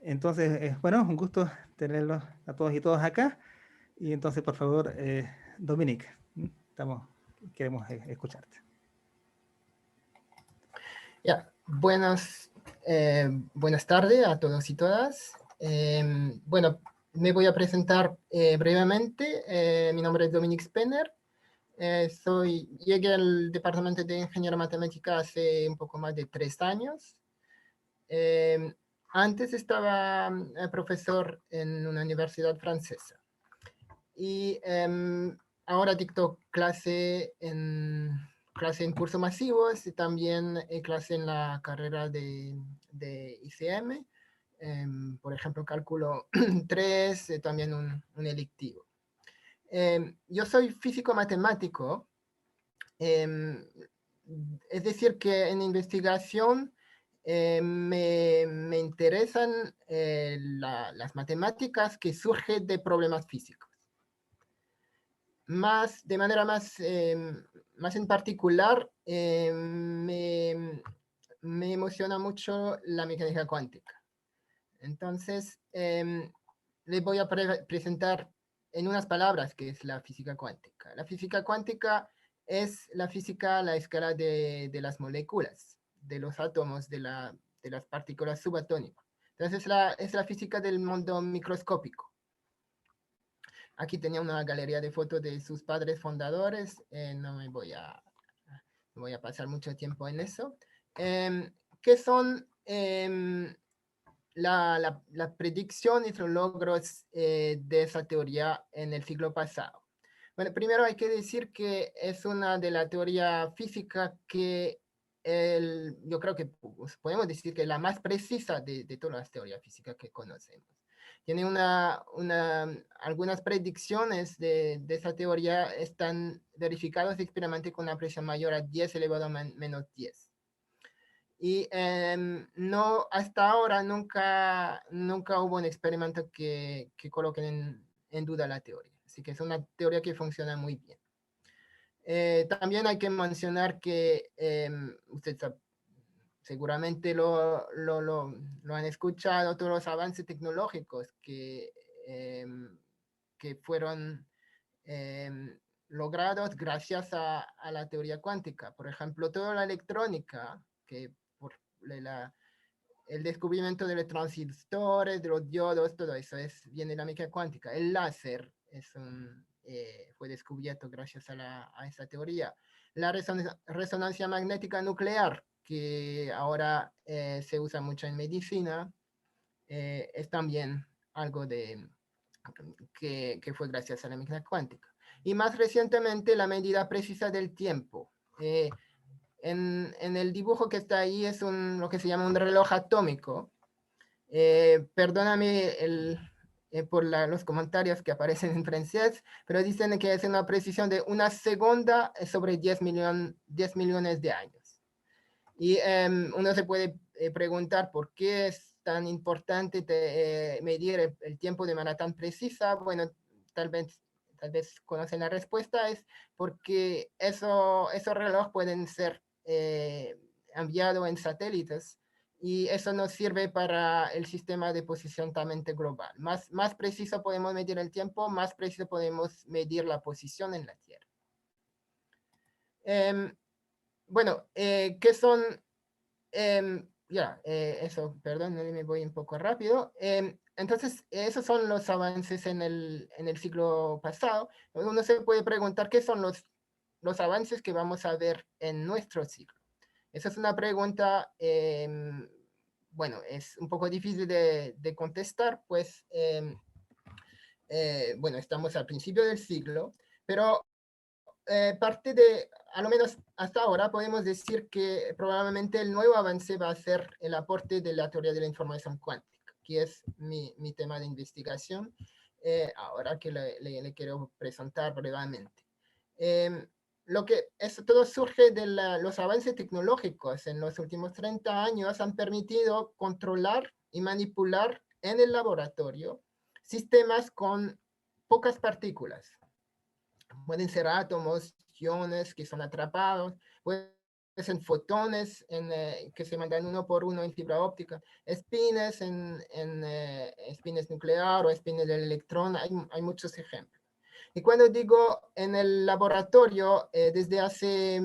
Entonces, bueno, un gusto tenerlos a todos y todas acá. Y entonces, por favor, Dominic, estamos, queremos escucharte. Ya, buenas tardes a todos y todas. Bueno, me voy a presentar brevemente. Mi nombre es Dominic Spener. Llegué al departamento de Ingeniería Matemática hace un poco más de 3 años. Eh, Antes estaba profesor en una universidad francesa y ahora dicto clase en cursos masivos y también clase en la carrera de ICM, por ejemplo, cálculo 3, también un electivo. Yo soy físico matemático, es decir, que en investigación me interesan las matemáticas que surgen de problemas físicos. De manera más en particular, me emociona mucho la mecánica cuántica. Entonces, les voy a presentar en unas palabras qué es la física cuántica. La física cuántica es la física a la escala de las moléculas, de los átomos, de las partículas subatómicas. Entonces, es la física del mundo microscópico. Aquí tenía una galería de fotos de sus padres fundadores. No me voy a pasar mucho tiempo en eso. ¿Qué son la predicción y los logros de esa teoría en el siglo pasado? Bueno, primero hay que decir que es una de la teoría física que yo creo que podemos decir que la más precisa de todas las teorías físicas que conocemos. Tiene algunas predicciones de esa teoría están verificadas experimentalmente con una presión mayor a 10 elevado a menos 10. Y no, hasta ahora nunca hubo un experimento que coloquen en duda la teoría. Así que es una teoría que funciona muy bien. También hay que mencionar que usted seguramente lo han escuchado, todos los avances tecnológicos que fueron logrados gracias a la teoría cuántica. Por ejemplo, toda la electrónica, que por el descubrimiento de los transistores, de los diodos, todo eso viene de la mecánica cuántica. El láser fue descubierto gracias a esa teoría. La resonancia magnética nuclear, que ahora se usa mucho en medicina, es también algo que fue gracias a la mecánica cuántica. Y más recientemente, la medida precisa del tiempo. En el dibujo que está ahí es lo que se llama un reloj atómico. Perdóname por los comentarios que aparecen en francés, pero dicen que es una precisión de una segunda sobre 10 millones de años. Y uno se puede preguntar por qué es tan importante medir el tiempo de manera tan precisa. Bueno, tal vez conocen la respuesta, es porque esos relojes pueden ser enviados en satélites y eso nos sirve para el sistema de posicionamiento global. Más preciso podemos medir el tiempo, más preciso podemos medir la posición en la Tierra. Bueno, ¿qué son? Eso, perdón, me voy un poco rápido. Entonces, esos son los avances en el siglo pasado. Uno se puede preguntar qué son los avances que vamos a ver en nuestro siglo. Esa es una pregunta, bueno, es un poco difícil de contestar, pues, bueno, estamos al principio del siglo, pero a lo menos hasta ahora, podemos decir que probablemente el nuevo avance va a ser el aporte de la teoría de la información cuántica, que es mi tema de investigación, ahora que le quiero presentar brevemente. Todo surge de los avances tecnológicos en los últimos 30 años han permitido controlar y manipular en el laboratorio sistemas con pocas partículas. Pueden ser átomos, iones que son atrapados, pueden en fotones que se mandan uno por uno en fibra óptica, espines espines nuclear o espines del electrón, hay muchos ejemplos. Y cuando digo en el laboratorio, desde hace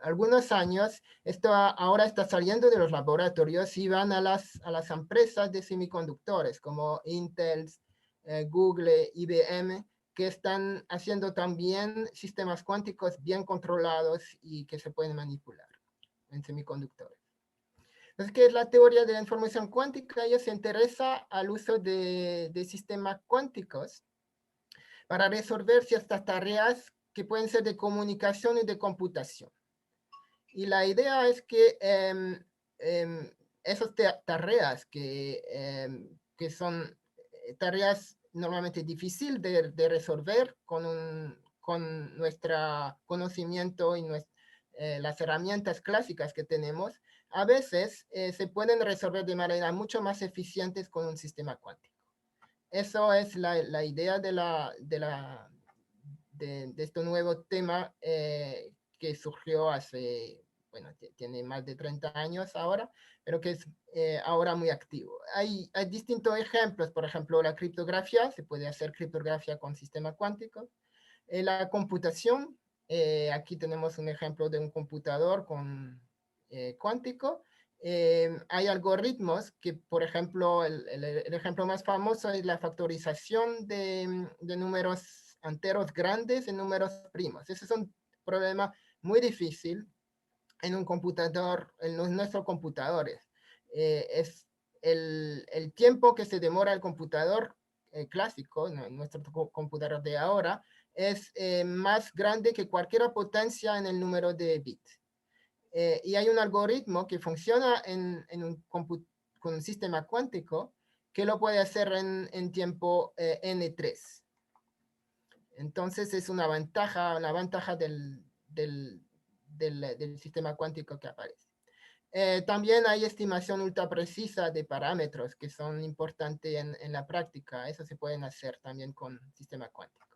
algunos años, esto ahora está saliendo de los laboratorios y van a las empresas de semiconductores como Intel, Google, IBM, que están haciendo también sistemas cuánticos bien controlados y que se pueden manipular en semiconductores. Entonces, ¿qué es la teoría de la información cuántica? Ella se interesa al uso de sistemas cuánticos para resolver ciertas tareas que pueden ser de comunicación y de computación. Y la idea es que esas tareas que son tareas normalmente difíciles de resolver con nuestro conocimiento y las herramientas clásicas que tenemos, a veces se pueden resolver de manera mucho más eficiente con un sistema cuántico. Eso es la idea de este nuevo tema que surgió hace, bueno, tiene más de 30 años ahora, pero que es ahora muy activo. Hay distintos ejemplos, por ejemplo, la criptografía, se puede hacer criptografía con sistema cuántico. La computación, aquí tenemos un ejemplo de un computador cuántico. Hay algoritmos que, por ejemplo, el ejemplo más famoso es la factorización de números enteros grandes en números primos. Ese es un problema muy difícil en un computador, en nuestros computadores. Es el tiempo que se demora el computador clásico, nuestro computador de ahora, es más grande que cualquier potencia en el número de bits. Y hay un algoritmo que funciona con un sistema cuántico que lo puede hacer en tiempo n3. Entonces es una ventaja del sistema cuántico que aparece. También hay estimación ultra precisa de parámetros que son importantes en la práctica. Eso se pueden hacer también con sistema cuántico.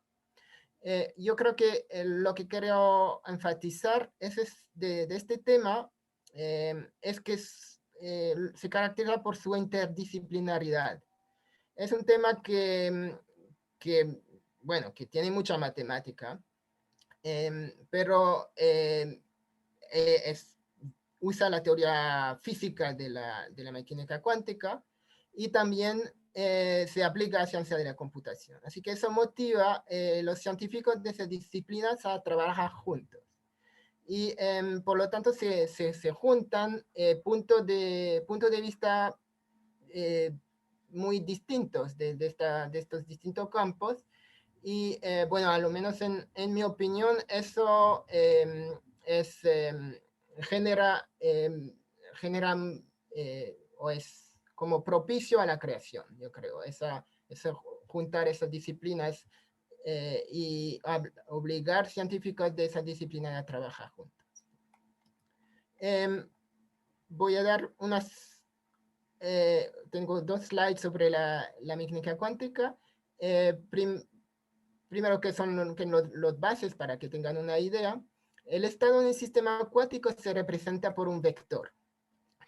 Yo creo que lo que quiero enfatizar de este tema es que se caracteriza por su interdisciplinaridad. Es un tema bueno, que tiene mucha matemática, pero usa la teoría física de la mecánica cuántica y también se aplica a ciencia de la computación. Así que eso motiva a los científicos de esas disciplinas a trabajar juntos. Y por lo tanto se juntan puntos de vista muy distintos de estos distintos campos. Y bueno, a lo menos en mi opinión, eso genera o es como propicio a la creación, yo creo. Juntar esas disciplinas y obligar científicos de esas disciplinas a trabajar juntos. Voy a dar tengo 2 slides sobre la mecánica cuántica. Primero, que son los bases para que tengan una idea. El estado en el sistema cuántico se representa por un vector.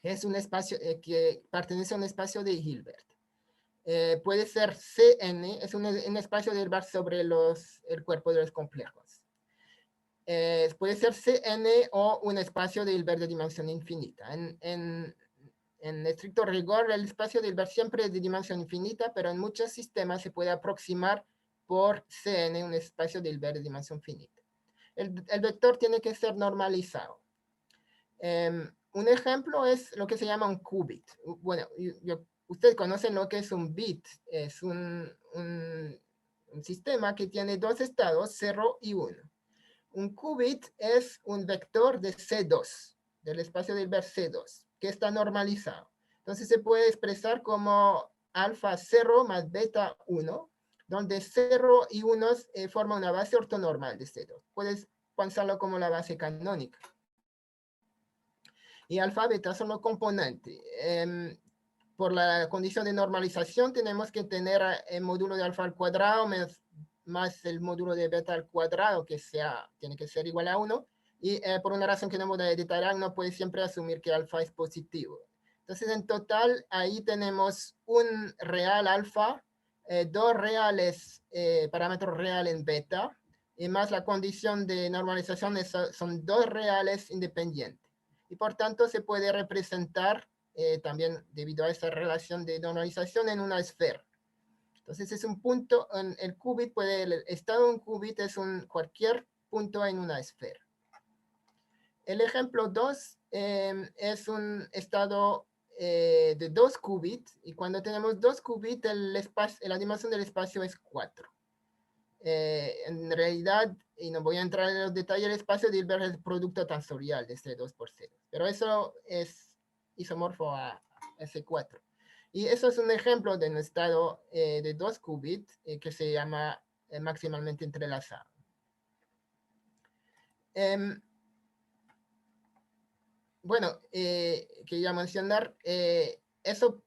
Es un espacio que pertenece a un espacio de Hilbert. Puede ser Cn, es un espacio de Hilbert sobre el cuerpo de los complejos. Puede ser Cn o un espacio de Hilbert de dimensión infinita. En estricto rigor, el espacio de Hilbert siempre es de dimensión infinita, pero en muchos sistemas se puede aproximar por Cn, un espacio de Hilbert de dimensión finita. El vector tiene que ser normalizado. Un ejemplo es lo que se llama un qubit. Bueno, ustedes conocen lo que es un bit. Es un sistema que tiene 2 estados, 0 y 1. Un qubit es un vector de C2, del espacio de Hilbert C2, que está normalizado. Entonces se puede expresar como alfa 0 más beta 1, donde 0 y 1 forman una base ortonormal de C2. Puedes pensarlo como la base canónica. Y alfa, beta son los componentes. Por la condición de normalización tenemos que tener el módulo de alfa al cuadrado más el módulo de beta al cuadrado, que tiene que ser igual a 1. Y por una razón que no voy a detallar, no puede siempre asumir que alfa es positivo. Entonces, en total, ahí tenemos un real alfa, dos reales, parámetros reales en beta, y más la condición de normalización son dos reales independientes. Y por tanto, se puede representar también debido a esa relación de normalización en una esfera. Entonces, es un punto, en el qubit el estado de un qubit es cualquier punto en una esfera. El ejemplo 2 es un estado de 2 qubits, y cuando tenemos 2 qubits, la dimensión del espacio es 4. En realidad, y no voy a entrar en los detalles, el espacio de Hilbert es el producto tensorial de este 2 por 0, pero eso es isomorfo a S4. Y eso es un ejemplo de un estado de 2 qubits que se llama maximalmente entrelazado. Bueno, quería mencionar eso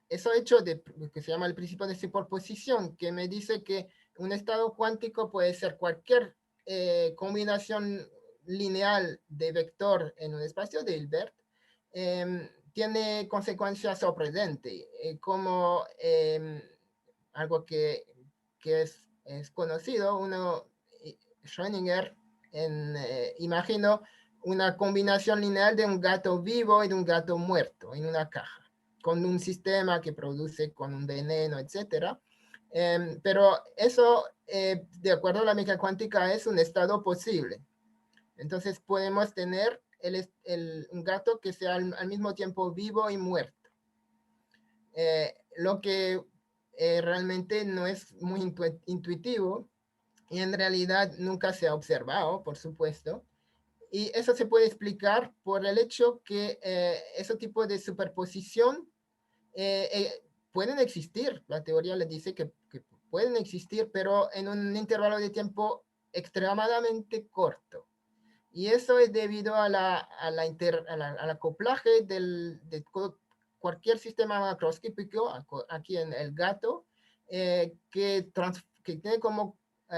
hecho de que se llama el principio de superposición, que me dice que un estado cuántico puede ser cualquier combinación lineal de vector en un espacio de Hilbert, tiene consecuencias sorprendentes, como algo que es conocido, Schrödinger, imagino una combinación lineal de un gato vivo y de un gato muerto en una caja, con un sistema que produce con un veneno, etc. Pero eso, de acuerdo a la mecánica cuántica, es un estado posible. Entonces podemos tener un gato que sea al mismo tiempo vivo y muerto. Lo que realmente no es muy intuitivo, y en realidad nunca se ha observado, por supuesto. Y eso se puede explicar por el hecho que ese tipo de superposición pueden existir. La teoría le dice que pueden existir, pero en un intervalo de tiempo extremadamente corto. Y eso es debido al acoplaje de cualquier sistema macroscópico, aquí en el gato, que tiene como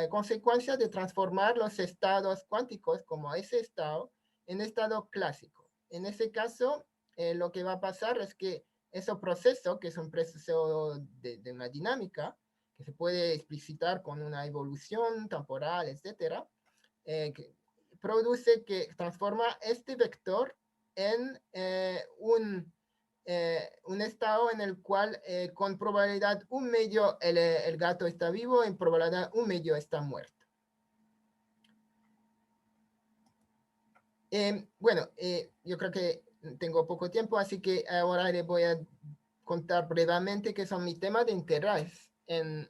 consecuencia de transformar los estados cuánticos, como ese estado, en estado clásico. En ese caso, lo que va a pasar es que ese proceso, que es un proceso de una dinámica, que se puede explicitar con una evolución temporal, etc., transforma este vector en un estado en el cual con probabilidad 1/2 el gato está vivo, en probabilidad 1/2 está muerto. Bueno, yo creo que tengo poco tiempo, así que ahora les voy a contar brevemente qué son mis temas de interés en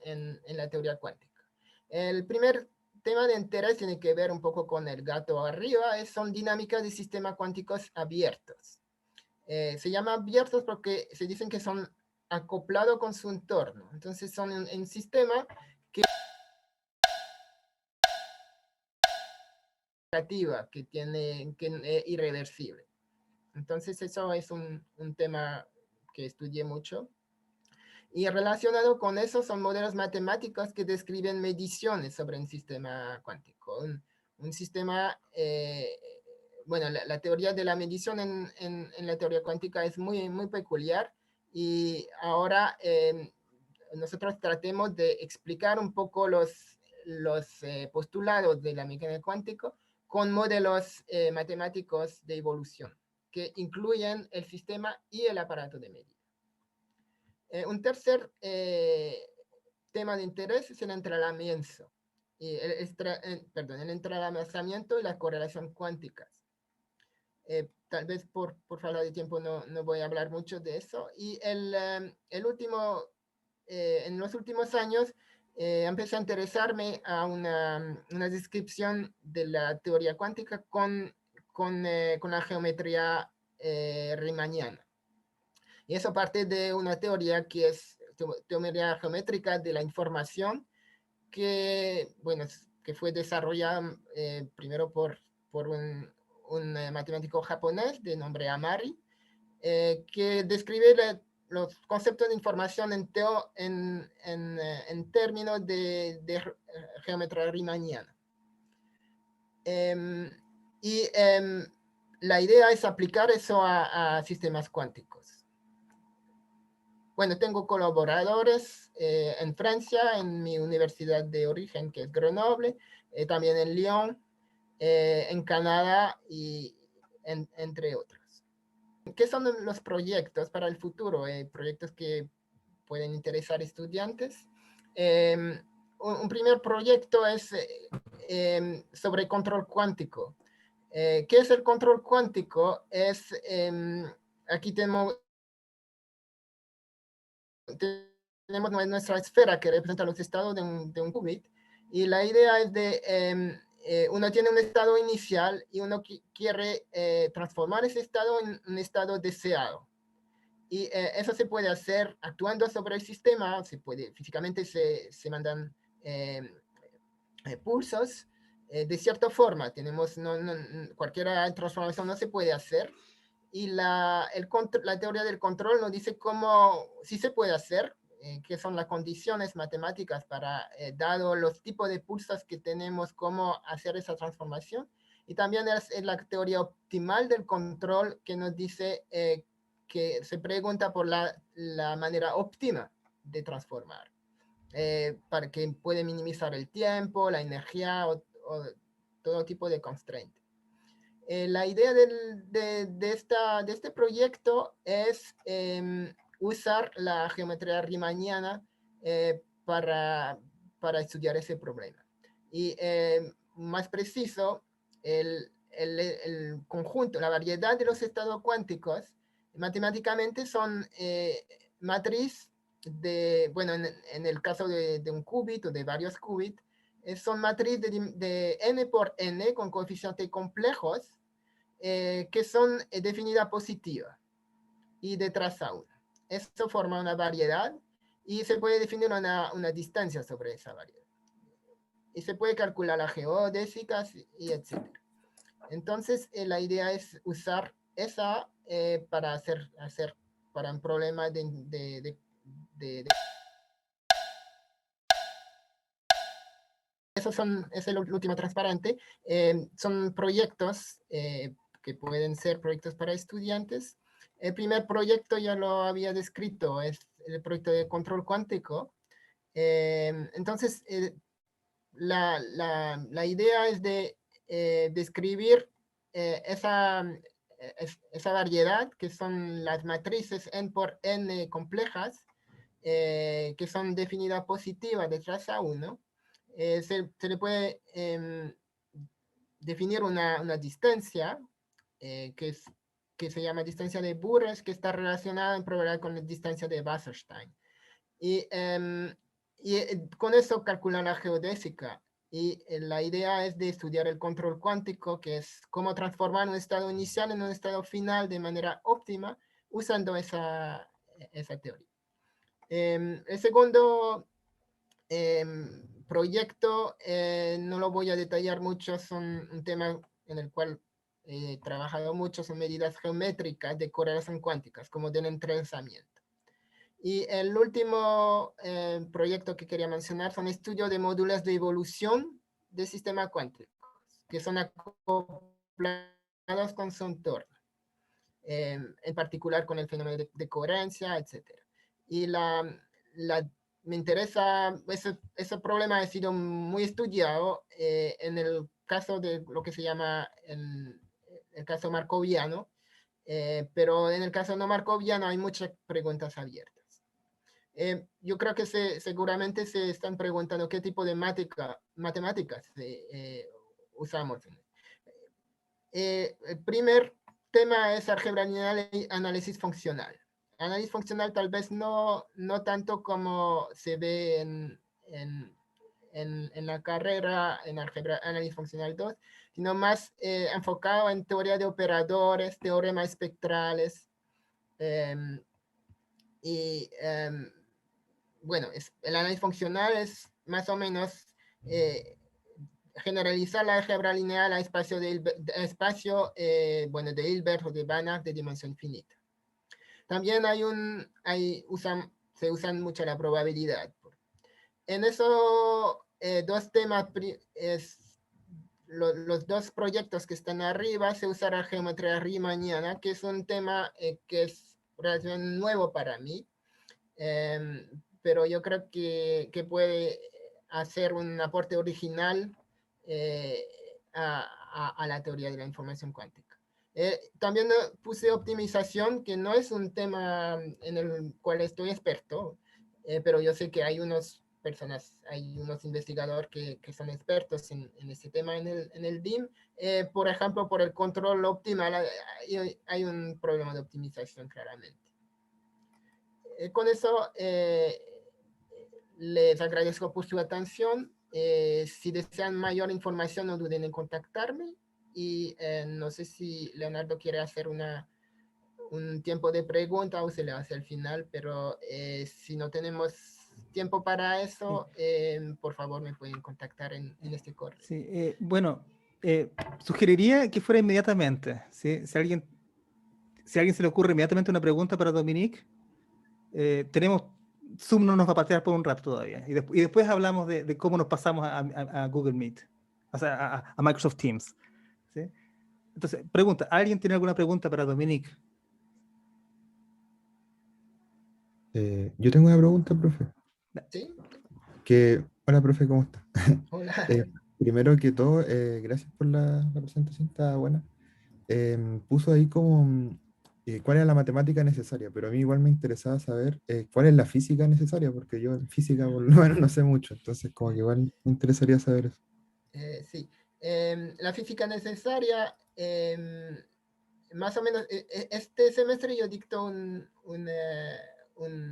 la teoría cuántica. El primer tema de interés tiene que ver un poco con el gato arriba, son dinámicas de sistemas cuánticos abiertos. Se llama abiertos porque se dicen que son acoplados con su entorno. Entonces son un sistema que tiene irreversible. Entonces eso es un tema que estudié mucho. Y relacionado con eso son modelos matemáticos que describen mediciones sobre un sistema cuántico. Un sistema, bueno, la teoría de la medición en la teoría cuántica es muy, muy peculiar, y ahora nosotros tratemos de explicar un poco los postulados de la mecánica cuántica con modelos matemáticos de evolución que incluyen el sistema y el aparato de medida. Un tercer tema de interés es el entrelazamiento, el entrelazamiento y la correlación cuánticas. Tal vez por falta de tiempo no voy a hablar mucho de eso. Y en los últimos años empecé a interesarme a una descripción de la teoría cuántica con la geometría riemanniana. Y eso parte de una teoría que es teoría geométrica de la información, que, bueno, que fue desarrollada primero por un matemático japonés de nombre Amari, que describe los conceptos de información en términos de geometría riemanniana. Y la idea es aplicar eso a sistemas cuánticos. Bueno, tengo colaboradores en Francia, en mi universidad de origen, que es Grenoble, también en Lyon, en Canadá y entre otros. ¿Qué son los proyectos para el futuro? Proyectos que pueden interesar estudiantes. Un primer proyecto es sobre control cuántico. ¿Qué es el control cuántico? Aquí tenemos nuestra esfera que representa los estados de un qubit, y la idea es de, uno tiene un estado inicial y uno quiere transformar ese estado en un estado deseado. Y eso se puede hacer actuando sobre el sistema, físicamente se mandan pulsos de cierta forma. Cualquier transformación no se puede hacer, y la teoría del control nos dice cómo sí se puede hacer, qué son las condiciones matemáticas para, dado los tipos de pulsos que tenemos, cómo hacer esa transformación. Y también es la teoría optimal del control que nos dice que se pregunta por la manera óptima de transformar, para que puede minimizar el tiempo, la energía o todo tipo de constraint. La idea de este proyecto es usar la geometría riemanniana para estudiar ese problema. Y más preciso, el conjunto, la variedad de los estados cuánticos, matemáticamente son matriz bueno, en el caso de un qubit o de varios qubits, son matriz de n por n con coeficientes complejos, que son definidas positiva y de traza 1. Esto forma una variedad y se puede definir una distancia sobre esa variedad. Y se puede calcular las geodésicas y etc. Entonces, la idea es usar esa para para un problema de es el último transparente. Son proyectos que pueden ser proyectos para estudiantes. El primer proyecto ya lo había descrito, es el proyecto de control cuántico. Entonces, la idea es de describir esa variedad, que son las matrices n por n complejas, que son definidas positivas de traza 1. Se le puede definir una distancia que se llama distancia de Burres, que está relacionada en probabilidad con la distancia de Wasserstein. Y con eso calcular la geodésica. Y la idea es de estudiar el control cuántico, que es cómo transformar un estado inicial en un estado final de manera óptima usando esa teoría. El segundo proyecto, no lo voy a detallar mucho, son un tema en el cual he trabajado mucho, son medidas geométricas de correlación cuánticas, como del entrelazamiento. Y el último proyecto que quería mencionar son estudios de módulos de evolución de sistemas cuánticos, que son acoplados con su entorno, en particular con el fenómeno de coherencia, etc. Y me interesa, ese problema ha sido muy estudiado en el caso de lo que se llama el caso markoviano, pero en el caso no markoviano hay muchas preguntas abiertas. Yo creo que seguramente se están preguntando qué tipo de matemáticas usamos. El primer tema es álgebra lineal y análisis funcional. Análisis funcional tal vez no tanto como se ve en la carrera en álgebra análisis funcional 2, sino más enfocado en teoría de operadores, teoremas espectrales, bueno, el análisis funcional es más o menos generalizar la álgebra lineal a espacio bueno, de Hilbert o de Banach de dimensión finita. También se usan mucho la probabilidad. En esos dos temas, los dos proyectos que están arriba, se usará geometría Riemanniana, que es un tema que es relativamente nuevo para mí, pero yo creo que puede hacer un aporte original a la teoría de la información cuántica. También puse optimización, que no es un tema en el cual estoy experto, pero yo sé que hay unos investigadores que son expertos en este tema en el DIM. Por ejemplo, por el control optimal hay un problema de optimización claramente. Con eso les agradezco por su atención. Si desean mayor información, no duden en contactarme. Y no sé si Leonardo quiere hacer un tiempo de pregunta o se le hace al final, pero si no tenemos tiempo para eso, por favor me pueden contactar en este correo. Sí, bueno, sugeriría que fuera inmediatamente. ¿Sí? Si a alguien se le ocurre inmediatamente una pregunta para Dominique, Zoom no nos va a patear por un rato todavía. Y después hablamos de cómo nos pasamos a Google Meet, o sea, a Microsoft Teams. ¿Sí? Entonces, pregunta, ¿alguien tiene alguna pregunta para Dominique? Yo tengo una pregunta, profe. ¿Sí? Hola, profe, ¿cómo está? Hola. Primero que todo, gracias por la presentación, está buena. Puso ahí como cuál era la matemática necesaria, pero a mí igual me interesaba saber cuál es la física necesaria, porque yo en física por lo menos no sé mucho, entonces como que igual me interesaría saber eso. Sí. La física necesaria, más o menos, este semestre yo dicto un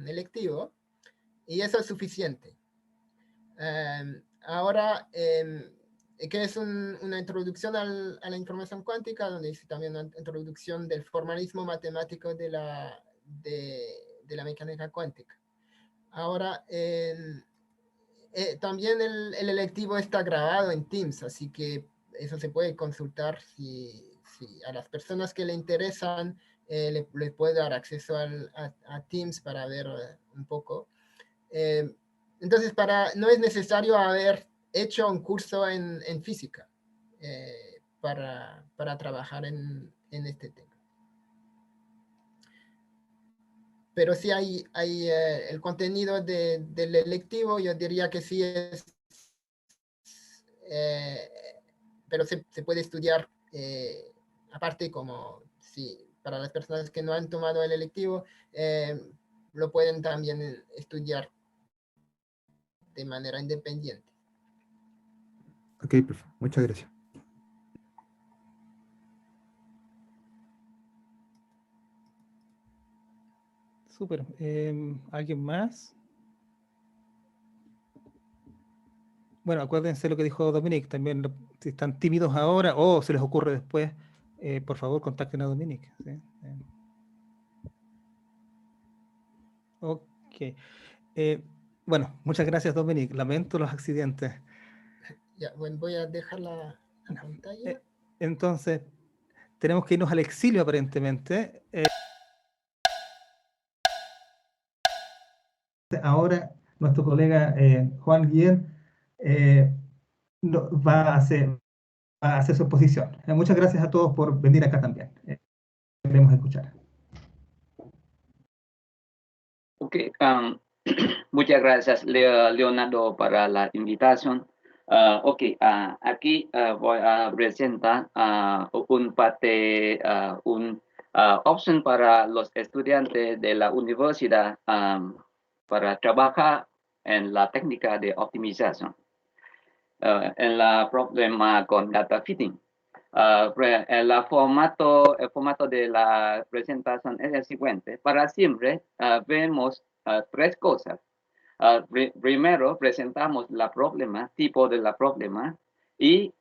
electivo y eso es suficiente. Ahora, que es una introducción a la información cuántica, donde dice también una introducción del formalismo matemático de la mecánica cuántica. Ahora, también el electivo está grabado en Teams, así que eso se puede consultar si a las personas que le interesan le puede dar acceso a Teams para ver un poco. Entonces, no es necesario haber hecho un curso en física para trabajar en este tema. Pero sí hay el contenido del electivo, yo diría que sí es, pero se puede estudiar aparte, como si para las personas que no han tomado el electivo, lo pueden también estudiar de manera independiente. Ok, profe, muchas gracias. Súper. ¿Alguien más? Bueno, acuérdense lo que dijo Dominique, también si están tímidos ahora o se les ocurre después, por favor contacten a Dominique. ¿Sí? Ok. Bueno, muchas gracias Dominique, lamento los accidentes. Ya, bueno, voy a dejar la pantalla. Entonces, tenemos que irnos al exilio aparentemente. Ahora nuestro colega Juan Guillén va a hacer su exposición. Muchas gracias a todos por venir acá también. Queremos escuchar. Ok, muchas gracias Leonardo para la invitación. Aquí voy a presentar una opción para los estudiantes de la universidad para trabajar en la técnica de optimización. En la problema con data fitting. El formato de la presentación es el siguiente. Para siempre vemos tres cosas. Primero presentamos la problema, tipo de la problema, y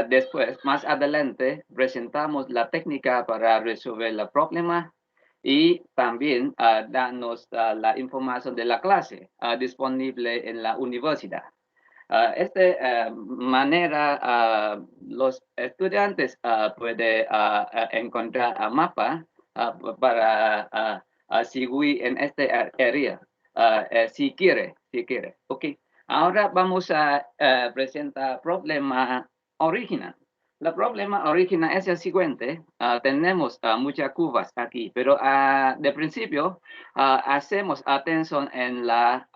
después, más adelante, presentamos la técnica para resolver el problema y también danos la información de la clase disponible en la universidad. Esta manera, los estudiantes pueden encontrar un mapa para seguir en esta área, si quiere. Okay. Ahora vamos a presentar problema original. el problema original es el siguiente. Tenemos muchas curvas aquí, pero de principio hacemos atención en la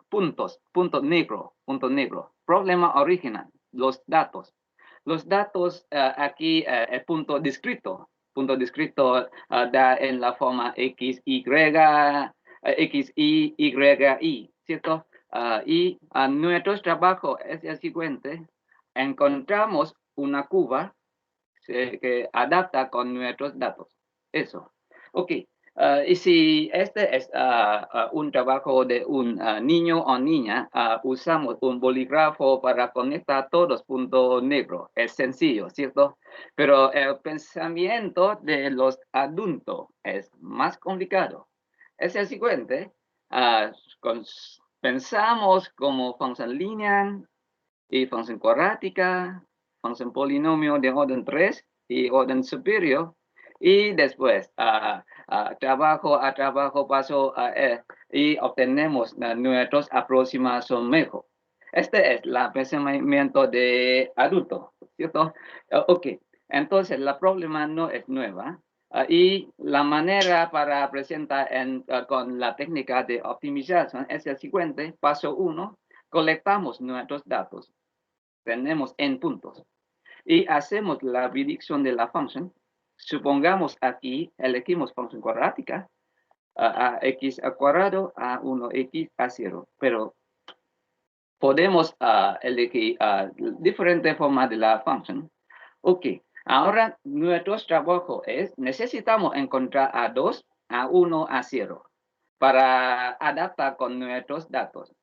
punto negro. Problema original, los datos. Los datos aquí, el punto descrito da en la forma X, Y, X, Y, ¿cierto? Y nuestro trabajo es el siguiente. Encontramos una curva que adapta con nuestros datos. Eso. Ok. Y si este es un trabajo de un niño o niña, usamos un bolígrafo para conectar todos los puntos negros. Es sencillo, ¿cierto? Pero el pensamiento de los adultos es más complicado. Es el siguiente. Pensamos como función lineal y función cuadrática, función polinomio de orden 3 y orden superior. Y después, trabajo a trabajo, paso y obtenemos nuestras aproximaciones mejor. Este es el pensamiento de adulto, ¿cierto? Ok, entonces el problema no es nueva. Y la manera para presentar con la técnica de optimización es el siguiente. Paso 1, colectamos nuestros datos. Tenemos n puntos. Y hacemos la predicción de la función. Supongamos aquí, elegimos función cuadrática, a x al cuadrado, a 1x a 0. Pero podemos elegir diferentes formas de la función. Ok, ahora nuestro trabajo es, necesitamos encontrar a 2, a 1, a 0, para adaptar con nuestros datos.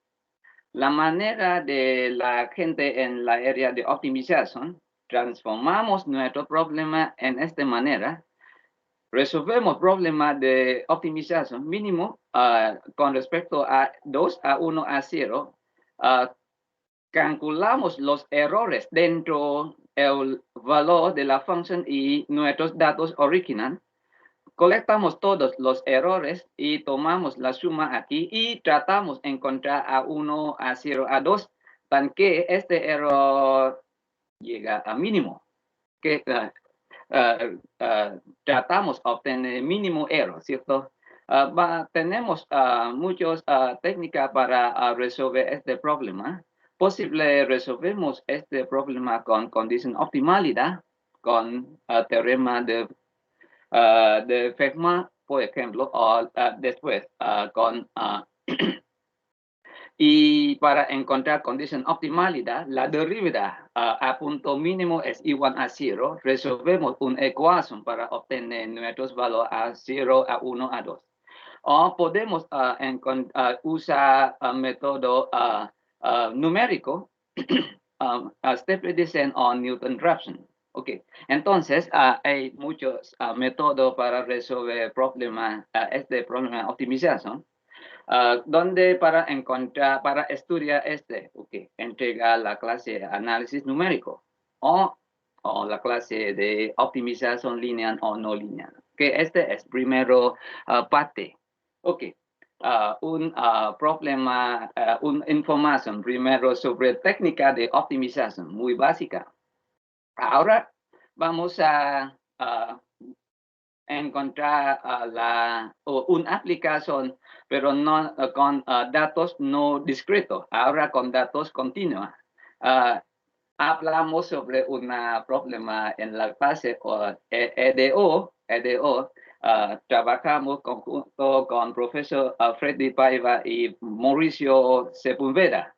La manera de la gente en la área de optimización, transformamos nuestro problema en esta manera. Resolvemos problemas de optimización mínimo con respecto a 2, a 1, a 0. Calculamos los errores dentro del valor de la función y nuestros datos original. Colectamos todos los errores y tomamos la suma aquí y tratamos de encontrar a 1, a 0, a 2, para que este error llegue a mínimo. Que tratamos de obtener mínimo error, ¿cierto? Tenemos muchas técnicas para resolver este problema. Posible resolvemos este problema con condición optimalidad, con teorema de Fermat, por ejemplo, o después con y para encontrar condición optimalidad, la derivada a punto mínimo es igual a 0. Resolvemos una ecuación para obtener nuestros valores a 0, a 1, a 2. O podemos usar método numérico, step descent o Newton-Raphson. Ok, entonces hay muchos métodos para resolver este problema de optimización. Donde para estudiar entregar la clase de análisis numérico o la clase de optimización lineal o no lineal. Que este es primero parte. Ok. Un problema, una información primero sobre técnica de optimización muy básica. Ahora vamos a encontrar una aplicación, pero no con datos no discretos, ahora con datos continuos. Hablamos sobre un problema en la clase EDO. Trabajamos conjunto con profesor Freddy Paiva y Mauricio Sepúlveda.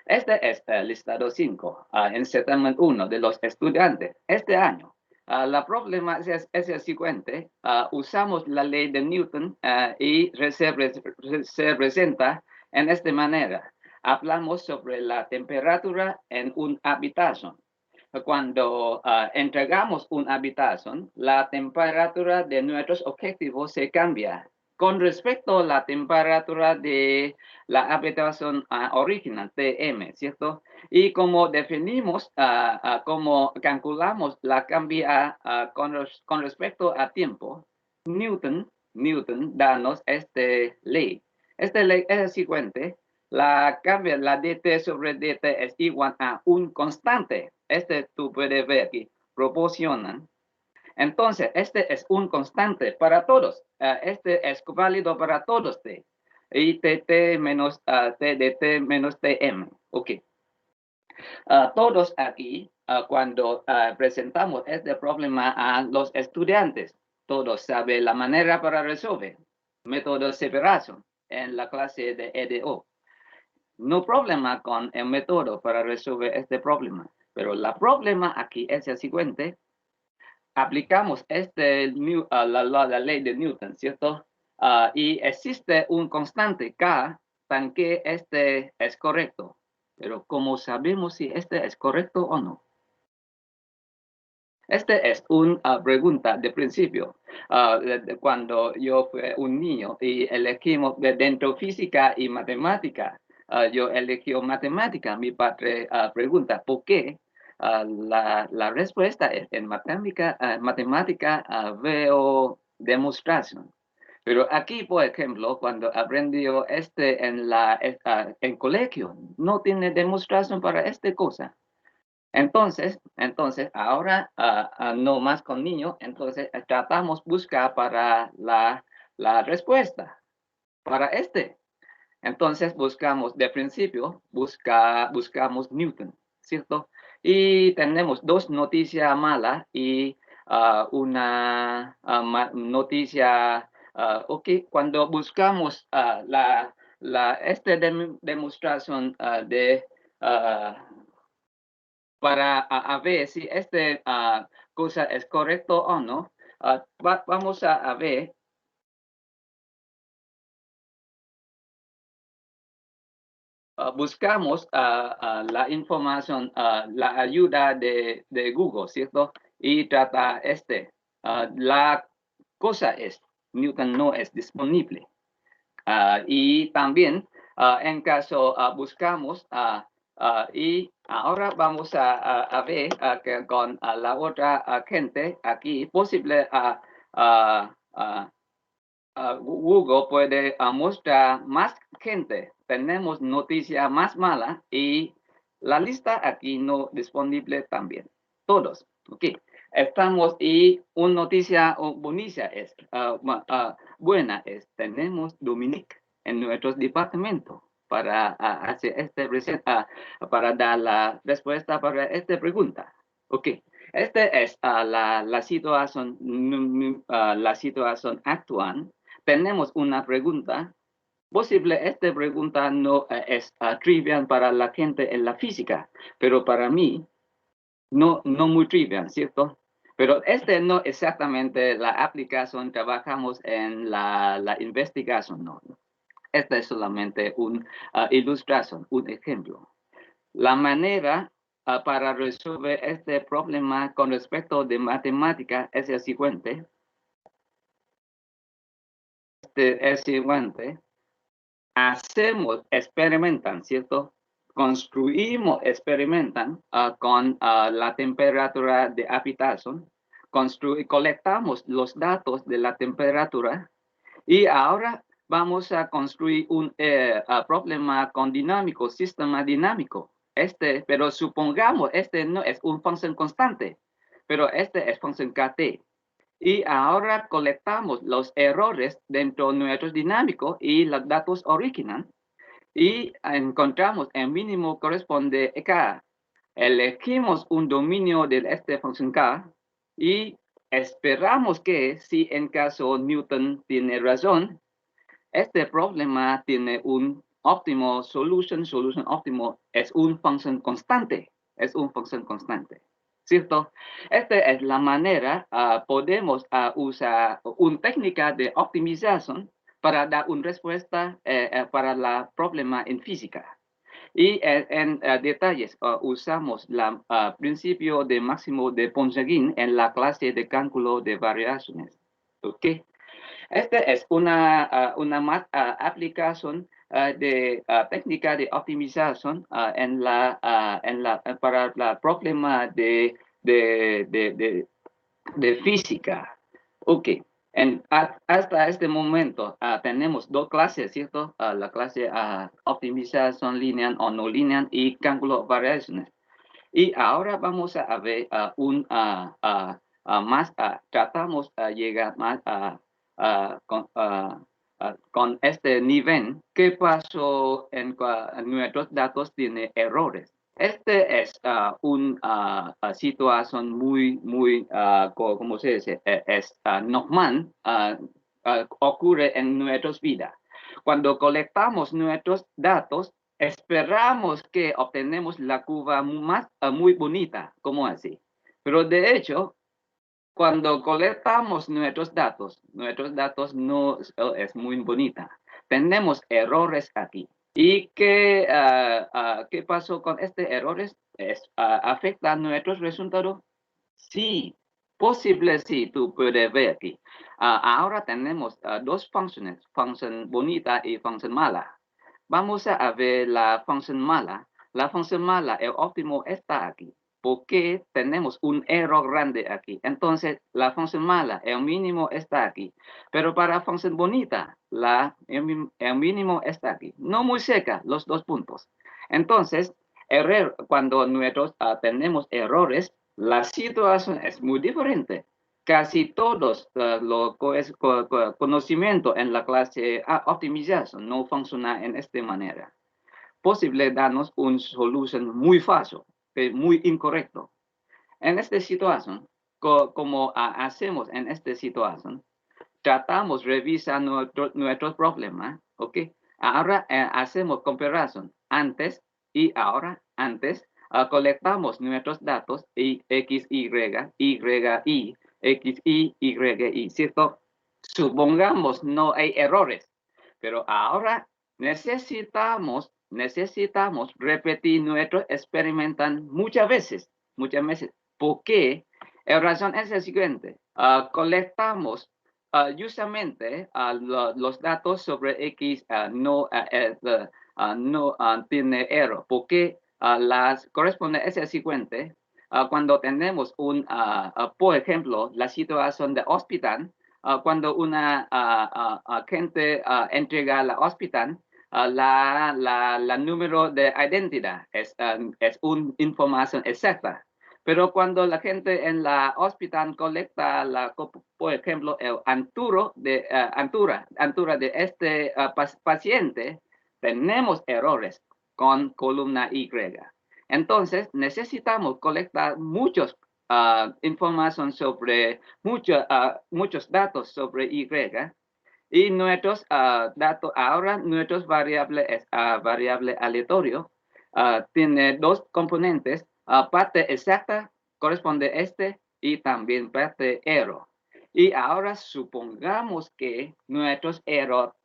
Este es el listado 5 en Settlement 1 de los estudiantes este año. El problema es el siguiente. Usamos la ley de Newton y se presenta en esta manera. Hablamos sobre la temperatura en una habitación. Cuando entregamos una habitación, la temperatura de nuestros objetivos se cambia con respecto a la temperatura de la habitación original, TM, ¿cierto? Y como definimos, como calculamos la cambia con respecto a tiempo, Newton danos esta ley. Esta ley es el siguiente. La dt sobre dt es igual a un constante. Tú puedes ver aquí. proporcionan. Entonces, este es un constante para todos. Este es válido para todos T. Y T menos T de T menos Tm. Ok. Todos aquí, cuando presentamos este problema a los estudiantes, todos saben la manera para resolver. Método separación en la clase de EDO. No problema con el método para resolver este problema. Pero el problema aquí es el siguiente. Aplicamos la ley de Newton, ¿cierto? Y existe un constante K, tan que este es correcto. Pero ¿cómo sabemos si este es correcto o no? Esta es una pregunta de principio. Cuando yo fui un niño y elegimos dentro física y matemática, yo elegí matemática. Mi padre pregunta, ¿por qué? La respuesta es en matemática veo demostración. Pero aquí, por ejemplo, cuando aprendió en colegio, no tiene demostración para esta cosa. Entonces, ahora no más con niños, entonces tratamos buscar para la respuesta para este. Entonces buscamos, de principio, buscamos Newton, ¿cierto? Y tenemos dos noticias malas y una noticia, ok, cuando buscamos demostración para ver si esta cosa es correcto o no, vamos a ver. Buscamos la información, la ayuda de Google, ¿cierto? Y trata la cosa es, Newton no es disponible. Y también, en caso buscamos, y ahora vamos a ver que con la otra gente aquí, posible Google puede mostrar más gente. Tenemos noticia más mala y la lista aquí no disponible también. Todos. Ok. Estamos y una noticia bonita es, buena es, tenemos Dominique en nuestro departamento para hacer para dar la respuesta para esta pregunta. Ok. Esta es la situación actual. Tenemos una pregunta. Posible esta pregunta no es trivial para la gente en la física, pero para mí no muy trivial, ¿cierto? Pero no exactamente la aplicación, trabajamos en la investigación, no. Esta es solamente una ilustración, un ejemplo. La manera para resolver este problema con respecto de matemática es el siguiente. Hacemos, experimentan, ¿cierto? Construimos, experimentan con la temperatura de habitación, colectamos los datos de la temperatura y ahora vamos a construir un problema con dinámico, sistema dinámico. Pero supongamos, no es una función constante, pero es función KT. Y ahora colectamos los errores dentro de nuestro dinámico y los datos originan y encontramos el mínimo corresponde a K. Elegimos un dominio de esta función K y esperamos que si en caso Newton tiene razón, este problema tiene un óptimo solución óptimo es una función constante, ¿cierto? Esta es la manera, podemos usar una técnica de optimización para dar una respuesta para el problema en física. Y en detalles, usamos el principio de máximo de Pontryagin en la clase de cálculo de variaciones. ¿Ok? Esta es una aplicación de técnica de optimización para el problema de física. Ok. Hasta este momento tenemos dos clases, ¿cierto? La clase optimización lineal o no lineal y cálculo de variaciones. Y ahora vamos a ver tratamos a llegar más con este nivel. ¿Qué pasó en nuestros datos tiene errores? Este es una situación muy, ¿cómo se dice? Es normal, ocurre en nuestras vidas. Cuando colectamos nuestros datos, esperamos que obtenemos la curva muy bonita, como así. Pero de hecho, cuando colectamos nuestros datos no es muy bonita. Tenemos errores aquí. ¿Y qué pasó con estos errores? ¿Afecta a nuestros resultados? Sí, posible sí, tú puedes ver aquí. Ahora tenemos dos funciones, función bonita y función mala. Vamos a ver la función mala. La función mala, el óptimo está aquí. Porque tenemos un error grande aquí. Entonces, la función mala, el mínimo está aquí. Pero para la función bonita, el mínimo está aquí. No muy cerca, los dos puntos. Entonces, cuando nosotros tenemos errores, la situación es muy diferente. Casi todos los conocimientos en la clase optimización no funcionan en esta manera. Posible darnos una solución muy fácil, muy incorrecto. En esta situación, como hacemos en esta situación, tratamos de revisar nuestros problemas, ¿ok? Ahora hacemos comparación antes y ahora, antes, colectamos nuestros datos y X, Y, Y, X, Y, ¿cierto? Supongamos no hay errores, pero ahora necesitamos repetir nuestro experimento muchas veces. ¿Por qué? La razón es la siguiente. Colectamos justamente los datos sobre X no tiene error, porque las corresponde es el siguiente. Cuando tenemos por ejemplo, la situación de hospital, cuando una gente entrega al hospital, la número de identidad es una información exacta. Pero cuando la gente en la hospital colecta, por ejemplo, el antura de este paciente, tenemos errores con columna Y. Entonces, necesitamos colectar muchos información sobre muchos datos sobre Y. Y nuestros datos, ahora nuestros variables es variable aleatorio, tiene dos componentes, parte exacta corresponde a este y también parte error. Y ahora supongamos que nuestros errores,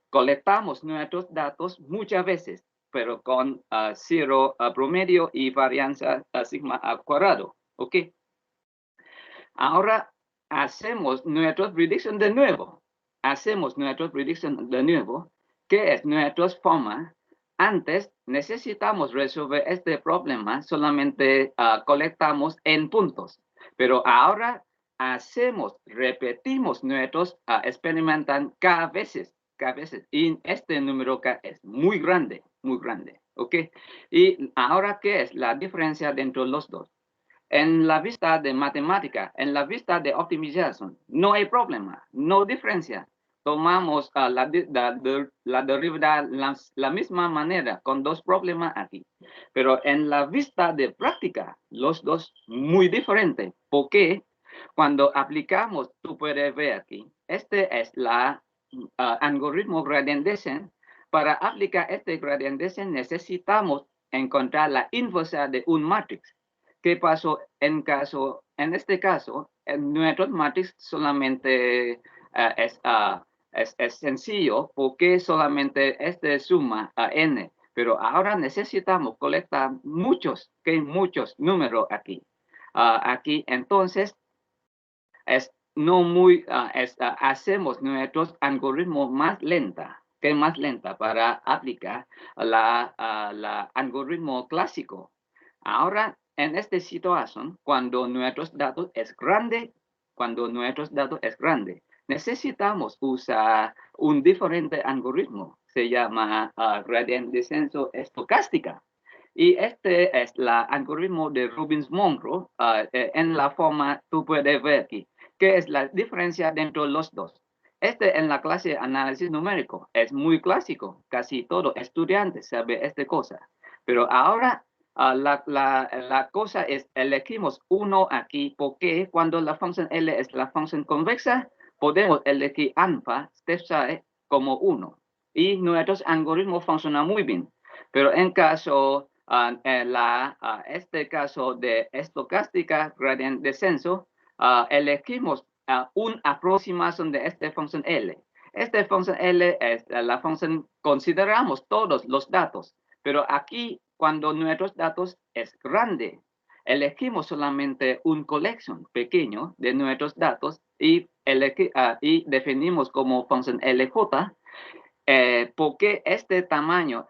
colectamos nuestros datos muchas veces, pero con cero promedio y varianza sigma al cuadrado, ¿ok? Ahora hacemos nuestra predicción de nuevo. ¿Qué es nuestra forma? Antes necesitamos resolver este problema, solamente colectamos en puntos. Pero ahora repetimos nuestros experimentan cada vez. Y este número es muy grande, ¿ok? Y ahora, ¿qué es la diferencia entre los dos? En la vista de matemática, en la vista de optimización, no hay problema, no diferencia. Tomamos la derivada la misma manera con dos problemas aquí. Pero en la vista de práctica, los dos muy diferentes. ¿Por qué? Cuando aplicamos, tú puedes ver aquí, este es la algoritmo gradient descent. Para aplicar este gradient descent necesitamos encontrar la inversa de un matrix. ¿Qué pasó en este caso? En nuestros matrix solamente es sencillo porque solamente suma a n, pero ahora necesitamos colectar muchos números aquí. Aquí entonces hacemos nuestros algoritmos más lenta para aplicar la algoritmo clásico. Ahora, en esta situación, cuando nuestros datos es grande, necesitamos usar un diferente algoritmo. Se llama gradient descenso estocástica. Y este es el algoritmo de Robbins-Monroe en la forma, tú puedes ver aquí, que es la diferencia dentro de los dos. Este en la clase de análisis numérico es muy clásico, casi todo estudiante sabe esta cosa. Pero ahora la cosa es, elegimos uno aquí, porque cuando la función L es la función convexa, podemos elegir alfa, step size, como 1. Y nuestros algoritmos funcionan muy bien. Pero en caso, este caso de estocástica gradient descenso, elegimos una aproximación de esta función L. Esta función L es la función, consideramos todos los datos, pero aquí cuando nuestros datos es grande, elegimos solamente un colección pequeño de nuestros datos y definimos como función LJ, porque este tamaño,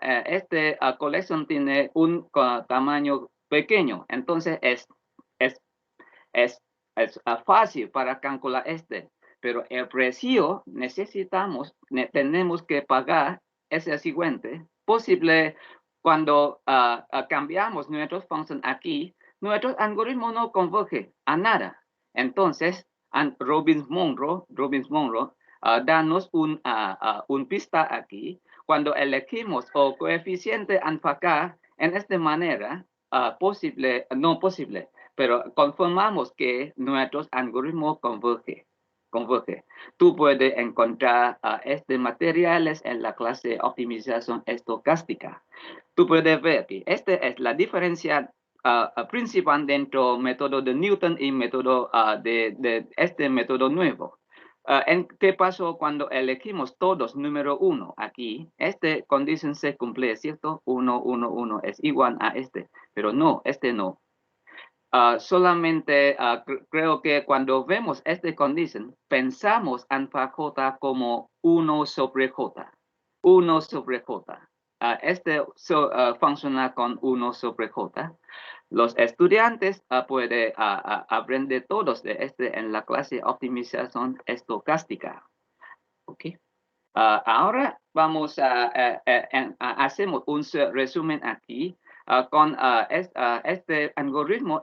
colección tiene un tamaño pequeño, entonces es fácil para calcular pero el precio tenemos que pagar ese siguiente. Posible cuando cambiamos nuestros funciones aquí, nuestro algoritmo no converge a nada. Entonces, Robbins-Monroe danos un pista aquí. Cuando elegimos el coeficiente alfa k en esta manera, no posible, pero confirmamos que nuestros algoritmos converge. Tú puedes encontrar materiales en la clase de optimización estocástica. Tú puedes ver que esta es la diferencia principal dentro del método de Newton y método de este método nuevo. ¿Qué pasó cuando elegimos todos número 1 aquí? Esta condición se cumple, ¿cierto? 1, 1, 1 es igual a pero no, no. Solamente creo que cuando vemos esta condición, pensamos alfa j como 1 sobre j. 1 sobre j. Funciona con 1 sobre j. Los estudiantes pueden aprender todos de en la clase de optimización estocástica. Okay. Ahora vamos hacemos un resumen aquí. Con este algoritmo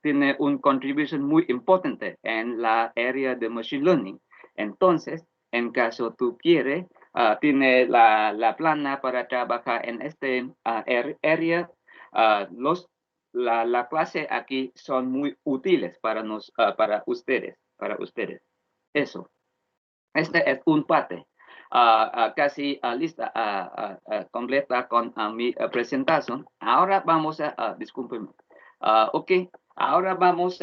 tiene una contribución muy importante en la área de Machine Learning. Entonces, en caso tú quieres, tiene la plana para trabajar en este área. La clase aquí son muy útiles para ustedes. Eso. Este es un parte. Casi lista, completa con mi presentación. Ahora vamos discúlpenme. Ok, ahora vamos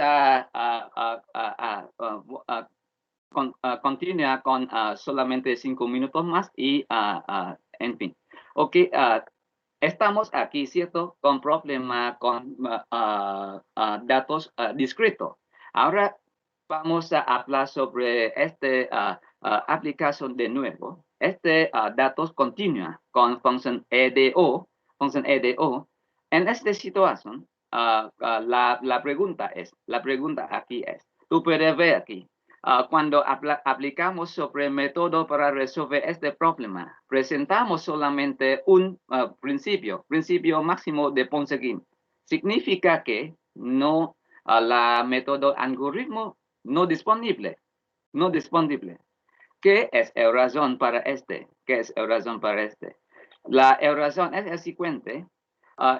continuar con solamente 5 minutos más y en fin. Ok, estamos aquí, ¿cierto? Con problema con datos discretos. Ahora vamos a hablar sobre aplicación de nuevo. Datos continua con función EDO. En esta situación, la pregunta aquí es, tú puedes ver aquí, cuando aplicamos sobre el método para resolver este problema, presentamos solamente un principio máximo de Ponsonby. Significa que no la método algoritmo no disponible. ¿Qué es la razón para La razón es el siguiente.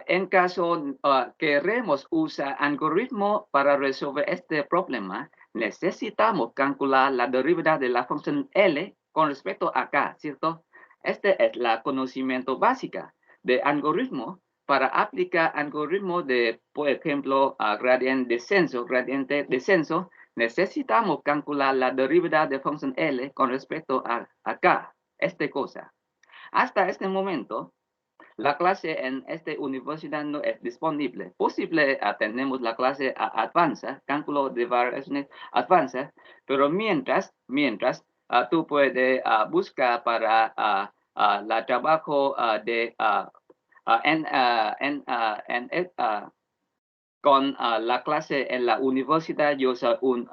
En caso queremos usar algoritmo para resolver este problema, necesitamos calcular la derivada de la función L con respecto a K, ¿cierto? Este es el conocimiento básico de algoritmo para aplicar algoritmo de, por ejemplo, gradiente descenso, necesitamos calcular la derivada de función L con respecto a K, esta cosa. Hasta este momento, la clase en esta universidad no es disponible. Posible tenemos la clase avanza, cálculo de variaciones avanza, pero mientras tú puedes buscar para el trabajo con la clase en la universidad, yo soy un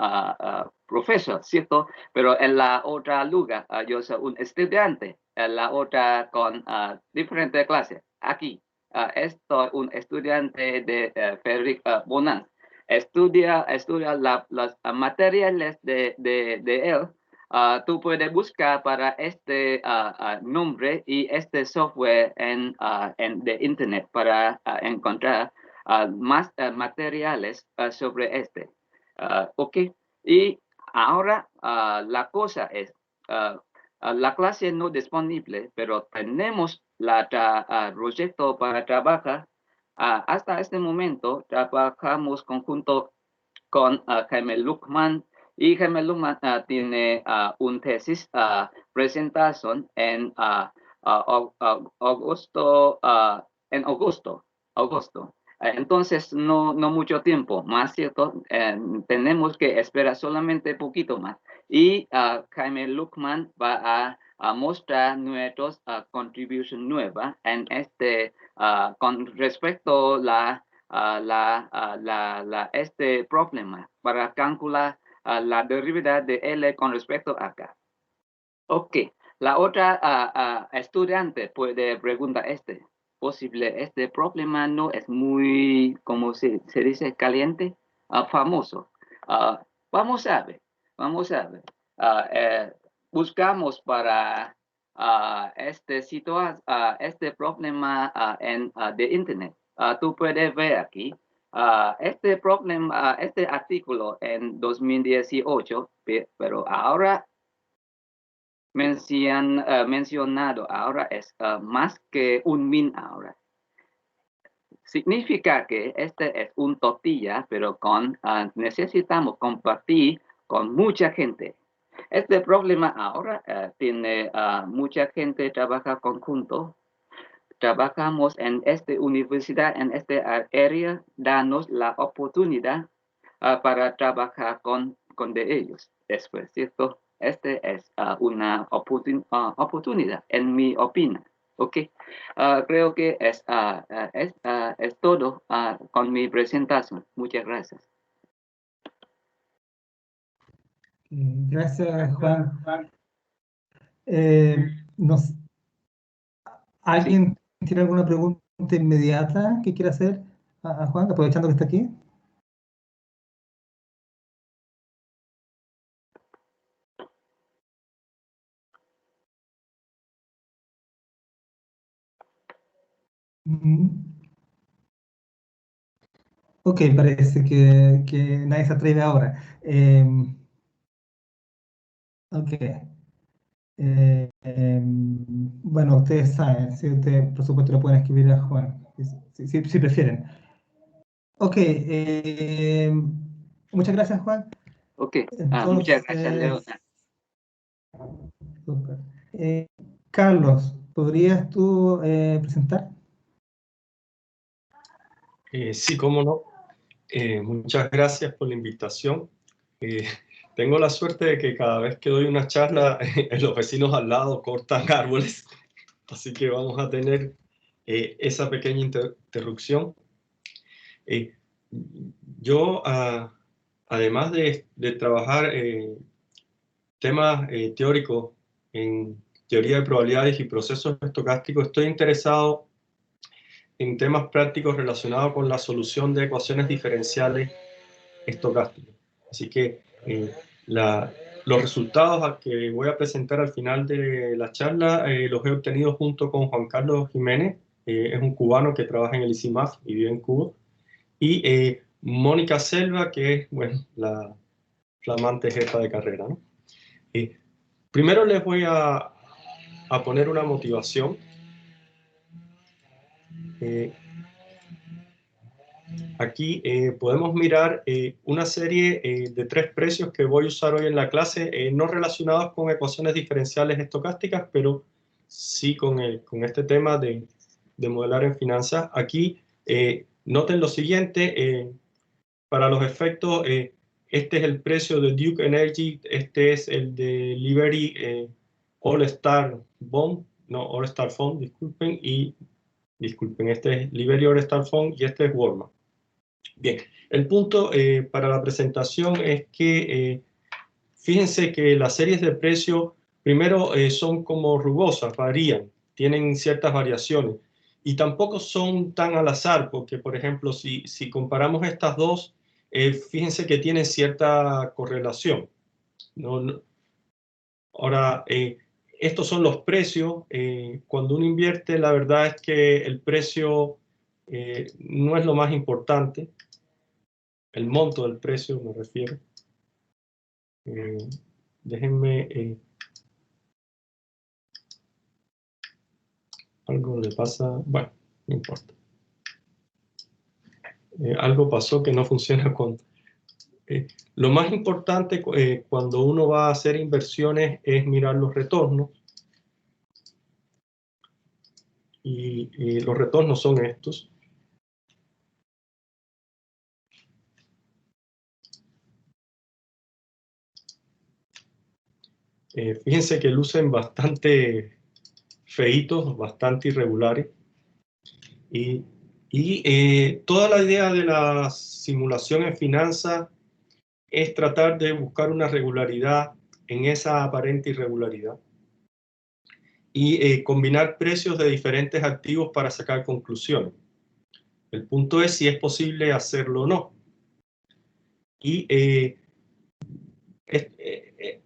profesor, ¿cierto? Pero en la otra lugar, yo soy un estudiante, en la otra con diferentes clases, aquí. estoy un estudiante de Frederick Bonan. Estudia los materiales de él. Tú puedes buscar para este nombre y este software en de internet para encontrar más materiales sobre este. Ok, y ahora la cosa es, la clase no disponible, pero tenemos la proyecto para trabajar. Hasta este momento trabajamos conjunto con Jaime Luckman, y Jaime Luckman tiene un tesis presentación en agosto. Entonces, no mucho tiempo más, ¿cierto? Tenemos que esperar solamente poquito más. Y Jaime Luckman va a mostrar nuestras contribución nueva en con respecto este problema para calcular la derivada de L con respecto a acá. Ok, la otra estudiante puede preguntar posible este problema no es muy, como se dice, caliente, famoso. Vamos a ver. Buscamos para este problema de internet. Tú puedes ver aquí este problema, este artículo en 2018, pero ahora mencionado ahora es más que un min ahora. Significa que este es un tortilla, pero necesitamos compartir con mucha gente. Este problema ahora tiene mucha gente trabaja conjunto. Trabajamos en esta universidad, en esta área, danos la oportunidad para trabajar con de ellos. Eso es cierto. Este es una oportunidad, en mi opinión. Ok. Creo que es todo con mi presentación. Muchas gracias. Gracias, Juan. ¿Alguien tiene alguna pregunta inmediata que quiera hacer a Juan, aprovechando que está aquí? Ok, parece que nadie se atreve ahora. Ok. Bueno, ustedes saben, si ustedes por supuesto lo pueden escribir a Juan, si prefieren. Ok, muchas gracias, Juan. Ok, Entonces, muchas gracias, Leo. Super. Carlos, ¿podrías tú presentar? Sí, cómo no. Muchas gracias por la invitación. Tengo la suerte de que cada vez que doy una charla, los vecinos al lado cortan árboles, así que vamos a tener esa pequeña interrupción. Yo, además de trabajar temas teóricos en teoría de probabilidades y procesos estocásticos, estoy interesado en temas prácticos relacionados con la solución de ecuaciones diferenciales estocásticas. Así que los resultados que voy a presentar al final de la charla los he obtenido junto con Juan Carlos Jiménez, es un cubano que trabaja en el ICIMAF y vive en Cuba, y Mónica Selva, que es, bueno, la flamante jefa de carrera, ¿no? Primero les voy a poner una motivación. Aquí podemos mirar una serie de 3 precios que voy a usar hoy en la clase, no relacionados con ecuaciones diferenciales estocásticas, pero sí con este tema de modelar en finanzas. Aquí noten lo siguiente, para los efectos, este es el precio de Duke Energy, este es el de Liberty All Star Bond, no, All Star Fund, disculpen, este es Liberty All Star Fund y este es Walmart. Bien, el punto para la presentación es que fíjense que las series de precio primero son como rugosas, varían, tienen ciertas variaciones y tampoco son tan al azar, porque, por ejemplo, si comparamos estas dos, fíjense que tienen cierta correlación. Ahora, estos son los precios. Cuando uno invierte, la verdad es que el precio no es lo más importante. El monto del precio, me refiero. Déjenme... algo le pasa... Bueno, no importa. Algo pasó que no funciona con... lo más importante cuando uno va a hacer inversiones es mirar los retornos. Y los retornos son estos. Fíjense que lucen bastante feitos, bastante irregulares. Y toda la idea de la simulación en finanzas es tratar de buscar una regularidad en esa aparente irregularidad y combinar precios de diferentes activos para sacar conclusiones. El punto es si es posible hacerlo o no. Y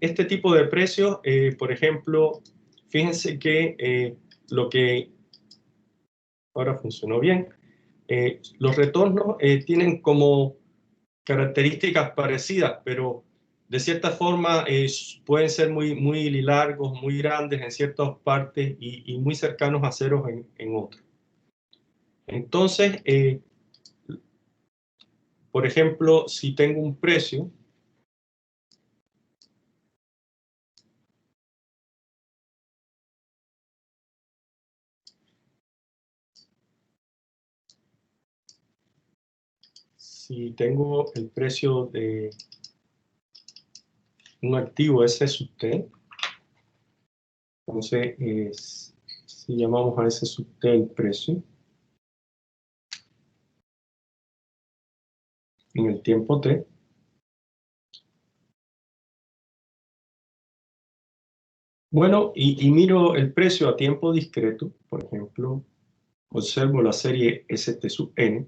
este tipo de precios, por ejemplo, fíjense que lo que ahora funcionó bien, los retornos tienen como características parecidas, pero de cierta forma pueden ser muy largos, muy grandes en ciertas partes y muy cercanos a ceros en otras. Entonces, por ejemplo, si tengo un precio, si tengo el precio de un activo S sub T, entonces si llamamos a S sub T el precio en el tiempo T, bueno, y miro el precio a tiempo discreto, por ejemplo, observo la serie ST sub N.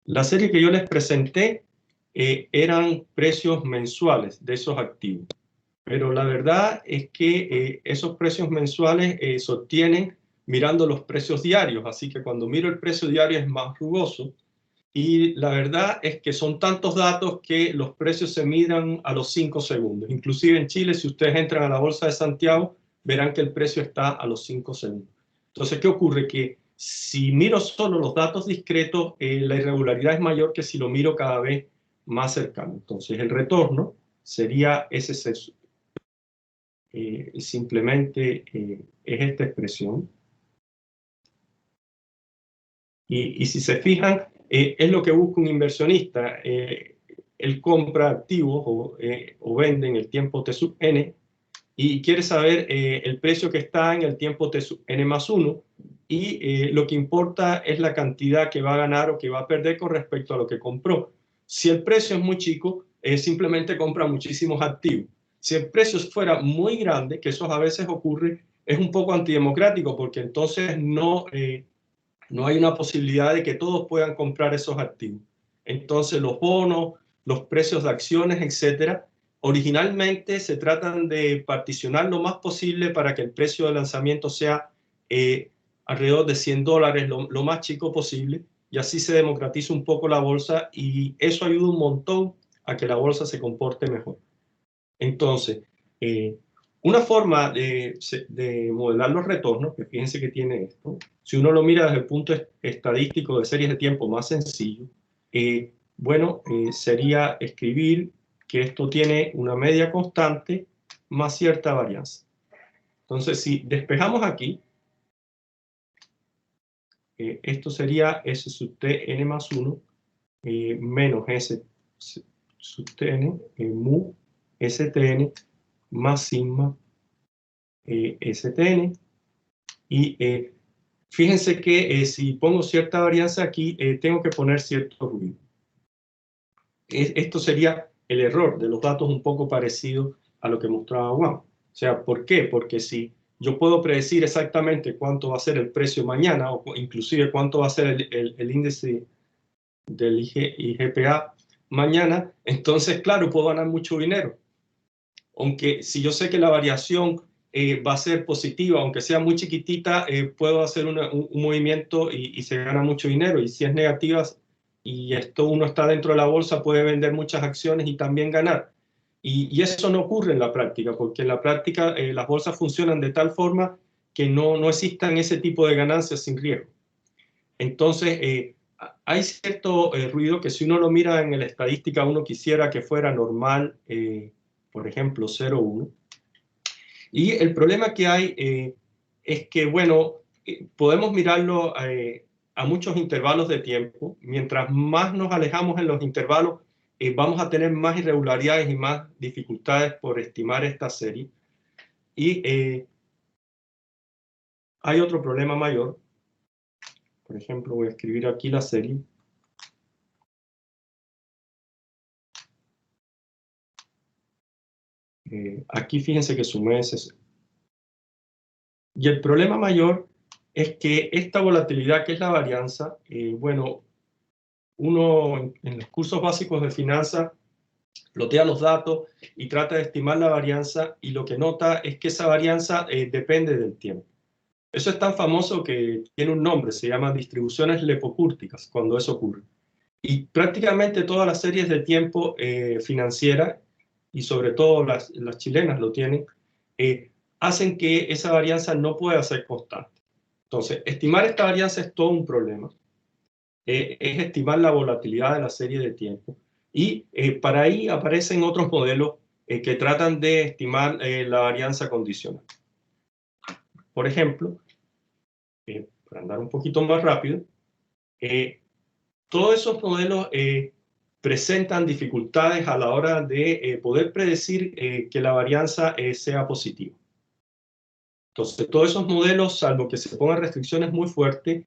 La serie que yo les presenté eran precios mensuales de esos activos, pero la verdad es que esos precios mensuales se obtienen mirando los precios diarios, así que cuando miro el precio diario es más rugoso, y la verdad es que son tantos datos que los precios se miran a los 5 segundos. Inclusive en Chile, si ustedes entran a la Bolsa de Santiago, verán que el precio está a los 5 segundos. Entonces, ¿qué ocurre? Que si miro solo los datos discretos, la irregularidad es mayor que si lo miro cada vez más cercano. Entonces, el retorno sería ese simplemente es esta expresión. Y si se fijan, es lo que busca un inversionista. Él compra activos o vende en el tiempo T sub N y quiere saber el precio que está en el tiempo T sub N más 1 y lo que importa es la cantidad que va a ganar o que va a perder con respecto a lo que compró. Si el precio es muy chico, simplemente compra muchísimos activos. Si el precio fuera muy grande, que eso a veces ocurre, es un poco antidemocrático porque entonces no hay una posibilidad de que todos puedan comprar esos activos. Entonces los bonos, los precios de acciones, etcétera, originalmente se tratan de particionar lo más posible para que el precio de lanzamiento sea alrededor de $100, lo más chico posible, y así se democratiza un poco la bolsa y eso ayuda un montón a que la bolsa se comporte mejor. Entonces, una forma de modelar los retornos, que fíjense que tiene esto, si uno lo mira desde el punto estadístico de series de tiempo más sencillo, sería escribir que esto tiene una media constante más cierta varianza. Entonces, si despejamos aquí, esto sería S sub T n más 1 menos S sub T n mu STN más sigma STN. Y fíjense que si pongo cierta varianza aquí, tengo que poner cierto ruido. Esto sería el error de los datos un poco parecido a lo que mostraba Juan. O sea, ¿por qué? Porque si yo puedo predecir exactamente cuánto va a ser el precio mañana, o inclusive cuánto va a ser el índice del IGPA mañana, entonces, claro, puedo ganar mucho dinero. Aunque si yo sé que la variación va a ser positiva, aunque sea muy chiquitita, puedo hacer un movimiento y se gana mucho dinero. Y si es negativa y esto uno está dentro de la bolsa, puede vender muchas acciones y también ganar. Y eso no ocurre en la práctica, porque en la práctica las bolsas funcionan de tal forma que no existan ese tipo de ganancias sin riesgo. Entonces, hay cierto ruido que si uno lo mira en la estadística, uno quisiera que fuera normal, por ejemplo, 0,1. Y el problema que hay es que, bueno, podemos mirarlo a muchos intervalos de tiempo. Mientras más nos alejamos en los intervalos, vamos a tener más irregularidades y más dificultades por estimar esta serie. Y hay otro problema mayor. Por ejemplo, voy a escribir aquí la serie. Aquí fíjense que sumé ese. Y el problema mayor es que esta volatilidad, que es la varianza, bueno, uno en los cursos básicos de finanzas plotea los datos y trata de estimar la varianza, y lo que nota es que esa varianza depende del tiempo. Eso es tan famoso que tiene un nombre, se llama distribuciones lepocúrticas, cuando eso ocurre. Y prácticamente todas las series de tiempo financieras, y sobre todo las chilenas lo tienen, hacen que esa varianza no pueda ser constante. Entonces, estimar esta varianza es todo un problema. Es estimar la volatilidad de la serie de tiempo. Y para ahí aparecen otros modelos que tratan de estimar la varianza condicional. Por ejemplo, para andar un poquito más rápido, todos esos modelos presentan dificultades a la hora de poder predecir que la varianza sea positiva. Entonces, todos esos modelos, salvo que se pongan restricciones muy fuertes,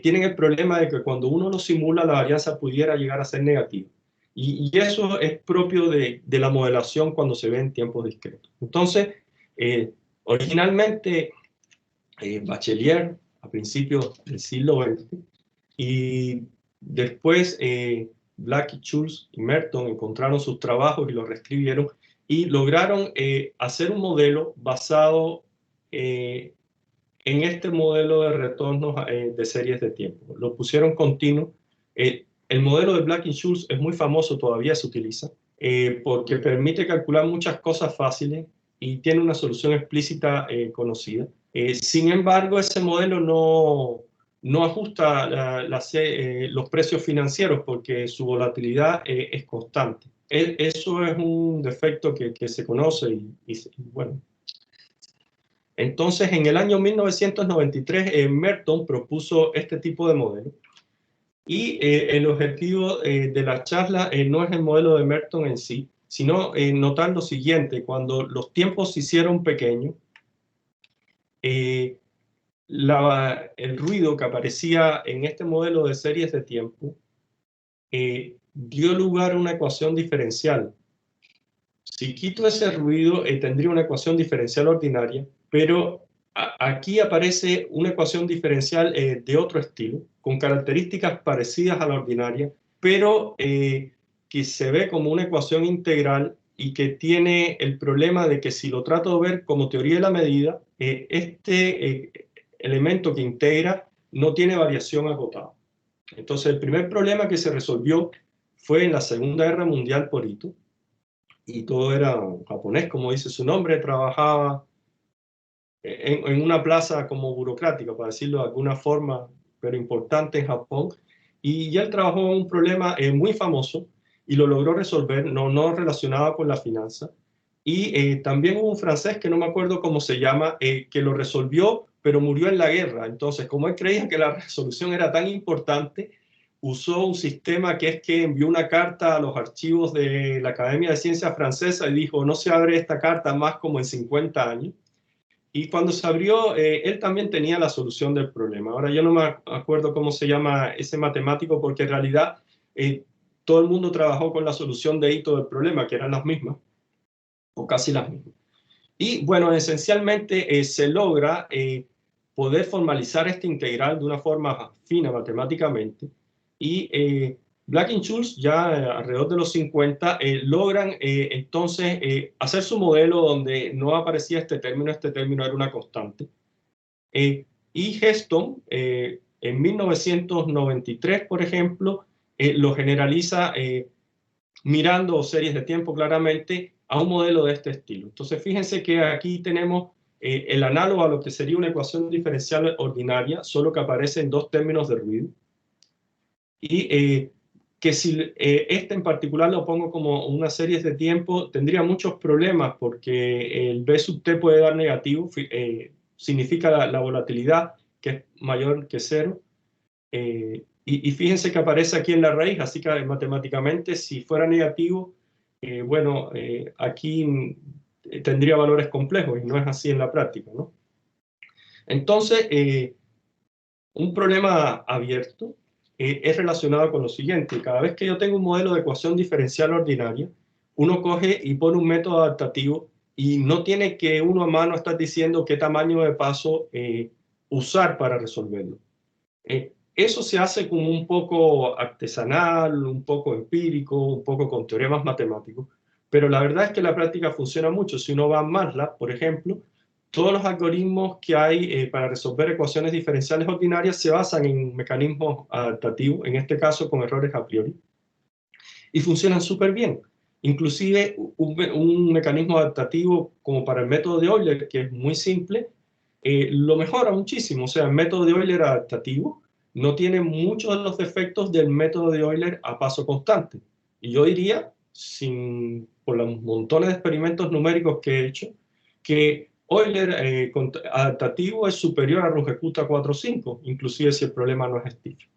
tienen el problema de que cuando uno lo simula, la varianza pudiera llegar a ser negativa. Y eso es propio de la modelación cuando se ve en tiempos discretos. Entonces, originalmente, Bachelier, a principios del siglo XX, y después Black, Schultz y Merton encontraron sus trabajos y los reescribieron y lograron hacer un modelo basado en este modelo de retornos de series de tiempo. Lo pusieron continuo. El modelo de Black y Schultz es muy famoso, todavía se utiliza, porque permite calcular muchas cosas fáciles y tiene una solución explícita conocida. Sin embargo, ese modelo no ajusta los precios financieros porque su volatilidad es constante. Eso es un defecto que se conoce y bueno. Entonces, en el año 1993, Merton propuso este tipo de modelo. Y el objetivo de la charla no es el modelo de Merton en sí, sino notar lo siguiente: cuando los tiempos se hicieron pequeños, el ruido que aparecía en este modelo de series de tiempo dio lugar a una ecuación diferencial. Si quito ese ruido, tendría una ecuación diferencial ordinaria, pero aquí aparece una ecuación diferencial de otro estilo, con características parecidas a la ordinaria, pero que se ve como una ecuación integral y que tiene el problema de que si lo trato de ver como teoría de la medida, este elemento que integra no tiene variación acotada. Entonces, el primer problema que se resolvió fue en la Segunda Guerra Mundial por Ito, y todo era japonés, como dice su nombre. Trabajaba en una plaza como burocrática, para decirlo de alguna forma, pero importante en Japón, y él trabajó en un problema muy famoso y lo logró resolver, no relacionado con la finanza. Y también hubo un francés que no me acuerdo cómo se llama, que lo resolvió, pero murió en la guerra. Entonces, como él creía que la resolución era tan importante, usó un sistema que es que envió una carta a los archivos de la Academia de Ciencias Francesa y dijo: no se abre esta carta más como en 50 años. Y cuando se abrió, él también tenía la solución del problema. Ahora yo no me acuerdo cómo se llama ese matemático, porque en realidad todo el mundo trabajó con la solución de Ito del problema, que eran las mismas, o casi las mismas. Y bueno, esencialmente se logra poder formalizar este integral de una forma fina matemáticamente. Y Black y Schulz, ya alrededor de los 50, logran entonces hacer su modelo donde no aparecía este término era una constante. Y Heston, en 1993, por ejemplo, lo generaliza mirando series de tiempo claramente a un modelo de este estilo. Entonces, fíjense que aquí tenemos el análogo a lo que sería una ecuación diferencial ordinaria, solo que aparece en dos términos de ruido. Y que si este en particular lo pongo como una serie de tiempo, tendría muchos problemas porque el B sub t puede dar negativo, significa la volatilidad que es mayor que cero. Y fíjense que aparece aquí en la raíz, así que matemáticamente si fuera negativo, bueno, aquí tendría valores complejos y no es así en la práctica, ¿no? Entonces, un problema abierto es relacionado con lo siguiente. Cada vez que yo tengo un modelo de ecuación diferencial ordinaria, uno coge y pone un método adaptativo y no tiene que uno a mano estar diciendo qué tamaño de paso usar para resolverlo. Eso se hace como un poco artesanal, un poco empírico, un poco con teoremas matemáticos, pero la verdad es que la práctica funciona mucho. Si uno va a MATLAB, por ejemplo, todos los algoritmos que hay para resolver ecuaciones diferenciales ordinarias se basan en mecanismos adaptativos, en este caso con errores a priori, y funcionan súper bien. Inclusive un mecanismo adaptativo como para el método de Euler, que es muy simple, lo mejora muchísimo. O sea, el método de Euler adaptativo no tiene muchos de los defectos del método de Euler a paso constante. Y yo diría, por los montones de experimentos numéricos que he hecho, que Euler adaptativo es superior a Runge-Kutta 4.5, inclusive si el problema no es Stitch.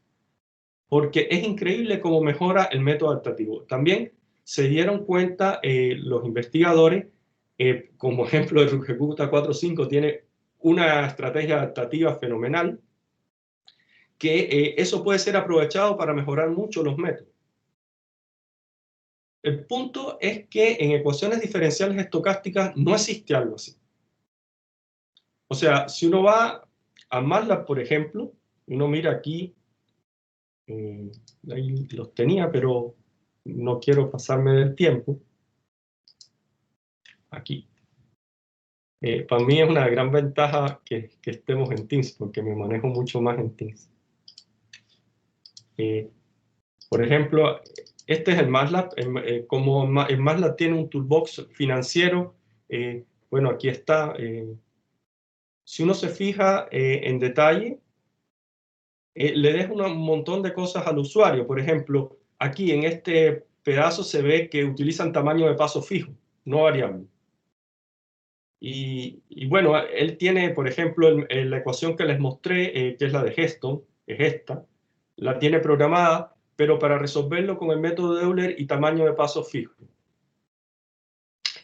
Porque es increíble cómo mejora el método adaptativo. También se dieron cuenta los investigadores, como ejemplo de Runge-Kutta 4.5 tiene una estrategia adaptativa fenomenal, que eso puede ser aprovechado para mejorar mucho los métodos. El punto es que en ecuaciones diferenciales estocásticas no existe algo así. O sea, si uno va a MATLAB, por ejemplo, uno mira aquí, ahí los tenía, pero no quiero pasarme del tiempo. Aquí. Para mí es una gran ventaja que estemos en Teams, porque me manejo mucho más en Teams. Por ejemplo, este es el MATLAB. Como el MATLAB tiene un toolbox financiero, bueno, aquí está. Si uno se fija en detalle, le deja un montón de cosas al usuario. Por ejemplo, aquí en este pedazo se ve que utilizan tamaño de paso fijo, no variable. Y bueno, él tiene, por ejemplo, la ecuación que les mostré, que es la de Heston, es esta, la tiene programada, pero para resolverlo con el método de Euler y tamaño de paso fijo.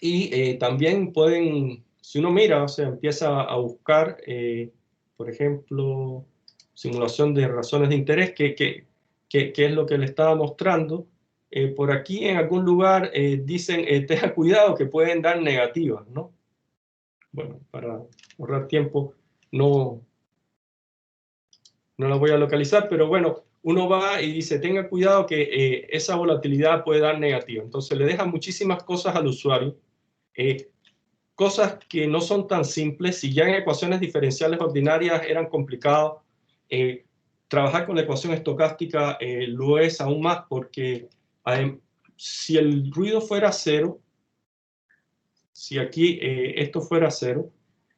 Y también pueden, si uno mira, o sea, empieza a buscar, por ejemplo, simulación de razones de interés, que es lo que le estaba mostrando. Por aquí en algún lugar dicen, tenga cuidado que pueden dar negativas, ¿no? Bueno, para ahorrar tiempo no la voy a localizar, pero bueno, uno va y dice, tenga cuidado que esa volatilidad puede dar negativa. Entonces le deja muchísimas cosas al usuario, cosas que no son tan simples. Si ya en ecuaciones diferenciales ordinarias eran complicados, trabajar con la ecuación estocástica lo es aún más, porque si el ruido fuera cero, si aquí esto fuera cero,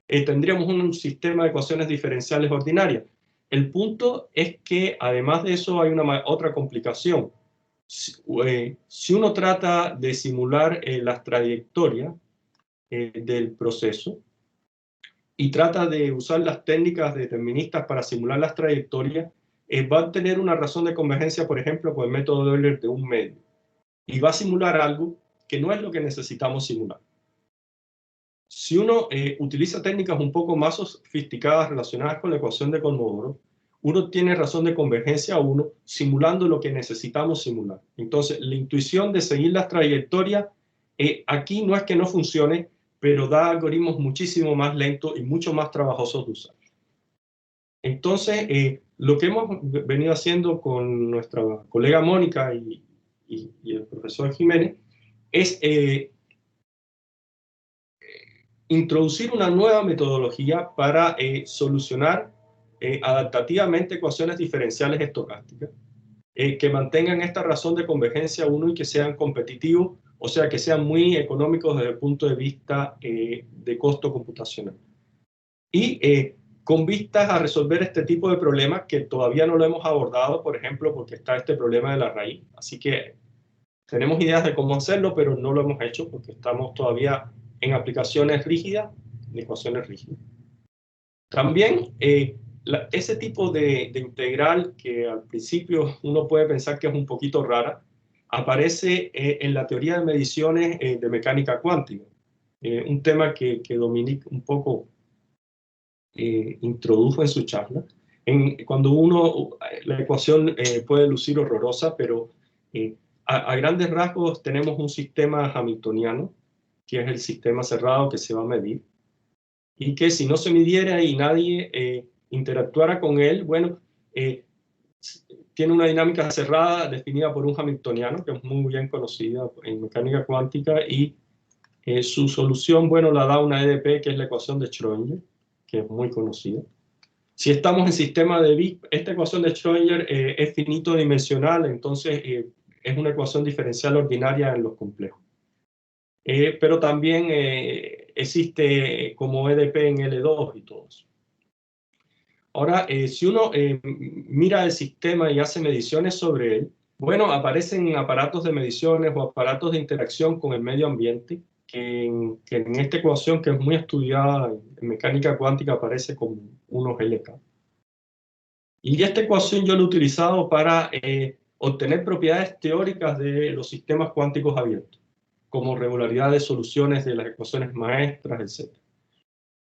tendríamos un sistema de ecuaciones diferenciales ordinarias. El punto es que además de eso hay otra complicación. Si uno trata de simular las trayectorias del proceso y trata de usar las técnicas deterministas para simular las trayectorias, va a tener una razón de convergencia, por ejemplo, con el método de Euler de un medio. Y va a simular algo que no es lo que necesitamos simular. Si uno utiliza técnicas un poco más sofisticadas relacionadas con la ecuación de Kolmogorov, uno tiene razón de convergencia 1 simulando lo que necesitamos simular. Entonces, la intuición de seguir las trayectorias, aquí no es que no funcione, pero da algoritmos muchísimo más lentos y mucho más trabajosos de usar. Entonces, lo que hemos venido haciendo con nuestra colega Mónica y el profesor Jiménez es introducir una nueva metodología para solucionar adaptativamente ecuaciones diferenciales estocásticas que mantengan esta razón de convergencia 1 y que sean competitivos, o sea, que sean muy económicos desde el punto de vista de costo computacional. Y con vistas a resolver este tipo de problemas que todavía no lo hemos abordado, por ejemplo, porque está este problema de la raíz. Así que tenemos ideas de cómo hacerlo, pero no lo hemos hecho porque estamos todavía en aplicaciones rígidas, en ecuaciones rígidas. También ese tipo de integral que al principio uno puede pensar que es un poquito rara, aparece en la teoría de mediciones de mecánica cuántica. Un tema que Dominique un poco introdujo en su charla. Cuando la ecuación puede lucir horrorosa, pero a grandes rasgos tenemos un sistema hamiltoniano, que es el sistema cerrado que se va a medir, y que si no se midiera y nadie interactuara con él, bueno, tiene una dinámica cerrada definida por un hamiltoniano, que es muy bien conocida en mecánica cuántica, y su solución, bueno, la da una EDP, que es la ecuación de Schrödinger, que es muy conocida. Si estamos en sistema de Big, esta ecuación de Schrödinger es finito dimensional, entonces es una ecuación diferencial ordinaria en los complejos. Pero también existe como EDP en L2 y todo eso. Ahora, si uno mira el sistema y hace mediciones sobre él, bueno, aparecen aparatos de mediciones o aparatos de interacción con el medio ambiente, que en esta ecuación, que es muy estudiada en mecánica cuántica, aparece como unos LK. Y esta ecuación yo la he utilizado para obtener propiedades teóricas de los sistemas cuánticos abiertos, como regularidad de soluciones de las ecuaciones maestras, etc.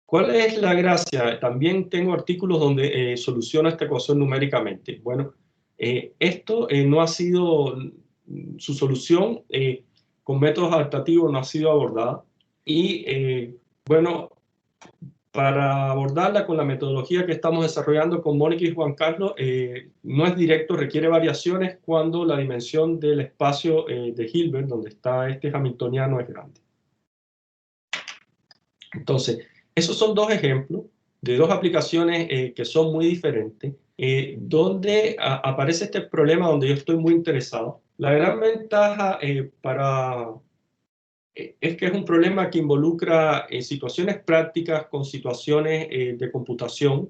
¿Cuál es la gracia? También tengo artículos donde soluciono esta ecuación numéricamente. Bueno, esto no ha sido, su solución con métodos adaptativos no ha sido abordada. Y bueno, para abordarla con la metodología que estamos desarrollando con Mónica y Juan Carlos, no es directo, requiere variaciones cuando la dimensión del espacio de Hilbert, donde está este hamiltoniano, es grande. Entonces, esos son dos ejemplos de dos aplicaciones que son muy diferentes, donde aparece este problema donde yo estoy muy interesado. La gran ventaja es que es un problema que involucra situaciones prácticas con situaciones de computación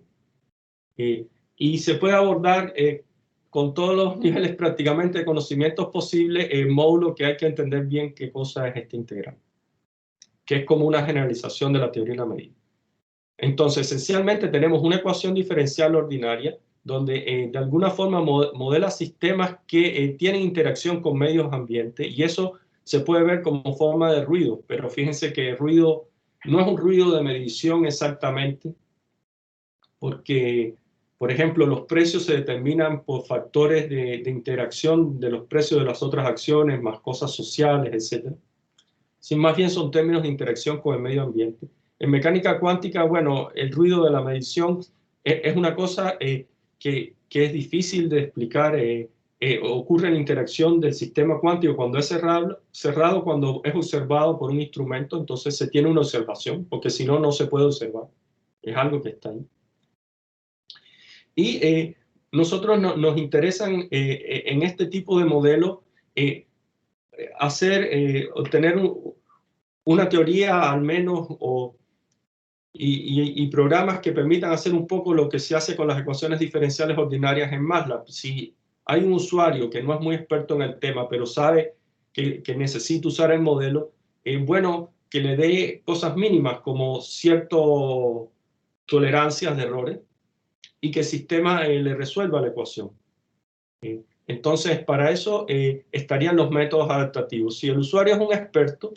y se puede abordar con todos los niveles prácticamente de conocimientos posibles en módulo que hay que entender bien qué cosa es este integral, que es como una generalización de la teoría de la medida. Entonces, esencialmente tenemos una ecuación diferencial ordinaria donde de alguna forma modela sistemas que tienen interacción con medios ambientes, y eso se puede ver como forma de ruido, pero fíjense que el ruido no es un ruido de medición exactamente, porque, por ejemplo, los precios se determinan por factores de interacción de los precios de las otras acciones, más cosas sociales, etc. Sin más bien son términos de interacción con el medio ambiente. En mecánica cuántica, bueno, el ruido de la medición es una cosa que es difícil de explicar. Ocurre en la interacción del sistema cuántico cuando es cerrado, cuando es observado por un instrumento, entonces se tiene una observación, porque si no, no se puede observar. Es algo que está ahí. Y nosotros nos interesan en este tipo de modelo obtener una teoría al menos y programas que permitan hacer un poco lo que se hace con las ecuaciones diferenciales ordinarias en MATLAB. Si hay un usuario que no es muy experto en el tema, pero sabe que necesita usar el modelo, bueno, que le dé cosas mínimas como ciertas tolerancias de errores y que el sistema le resuelva la ecuación. Entonces, para eso estarían los métodos adaptativos. Si el usuario es un experto,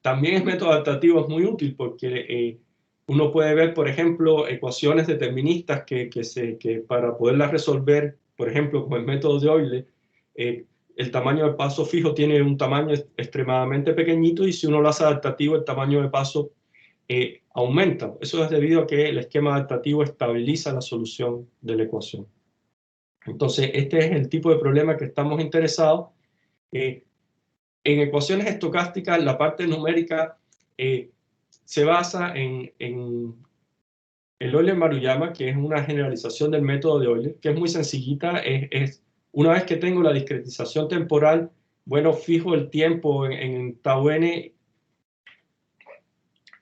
también el método adaptativo es muy útil porque uno puede ver, por ejemplo, ecuaciones deterministas que para poderlas resolver, por ejemplo, con el método de Euler, el tamaño de paso fijo tiene un tamaño extremadamente pequeñito, y si uno lo hace adaptativo, el tamaño de paso aumenta. Eso es debido a que el esquema adaptativo estabiliza la solución de la ecuación. Entonces, este es el tipo de problema que estamos interesados. En ecuaciones estocásticas, la parte numérica se basa en el Euler-Maruyama, que es una generalización del método de Euler, que es muy sencillita. Una vez que tengo la discretización temporal, bueno, fijo el tiempo en tau n,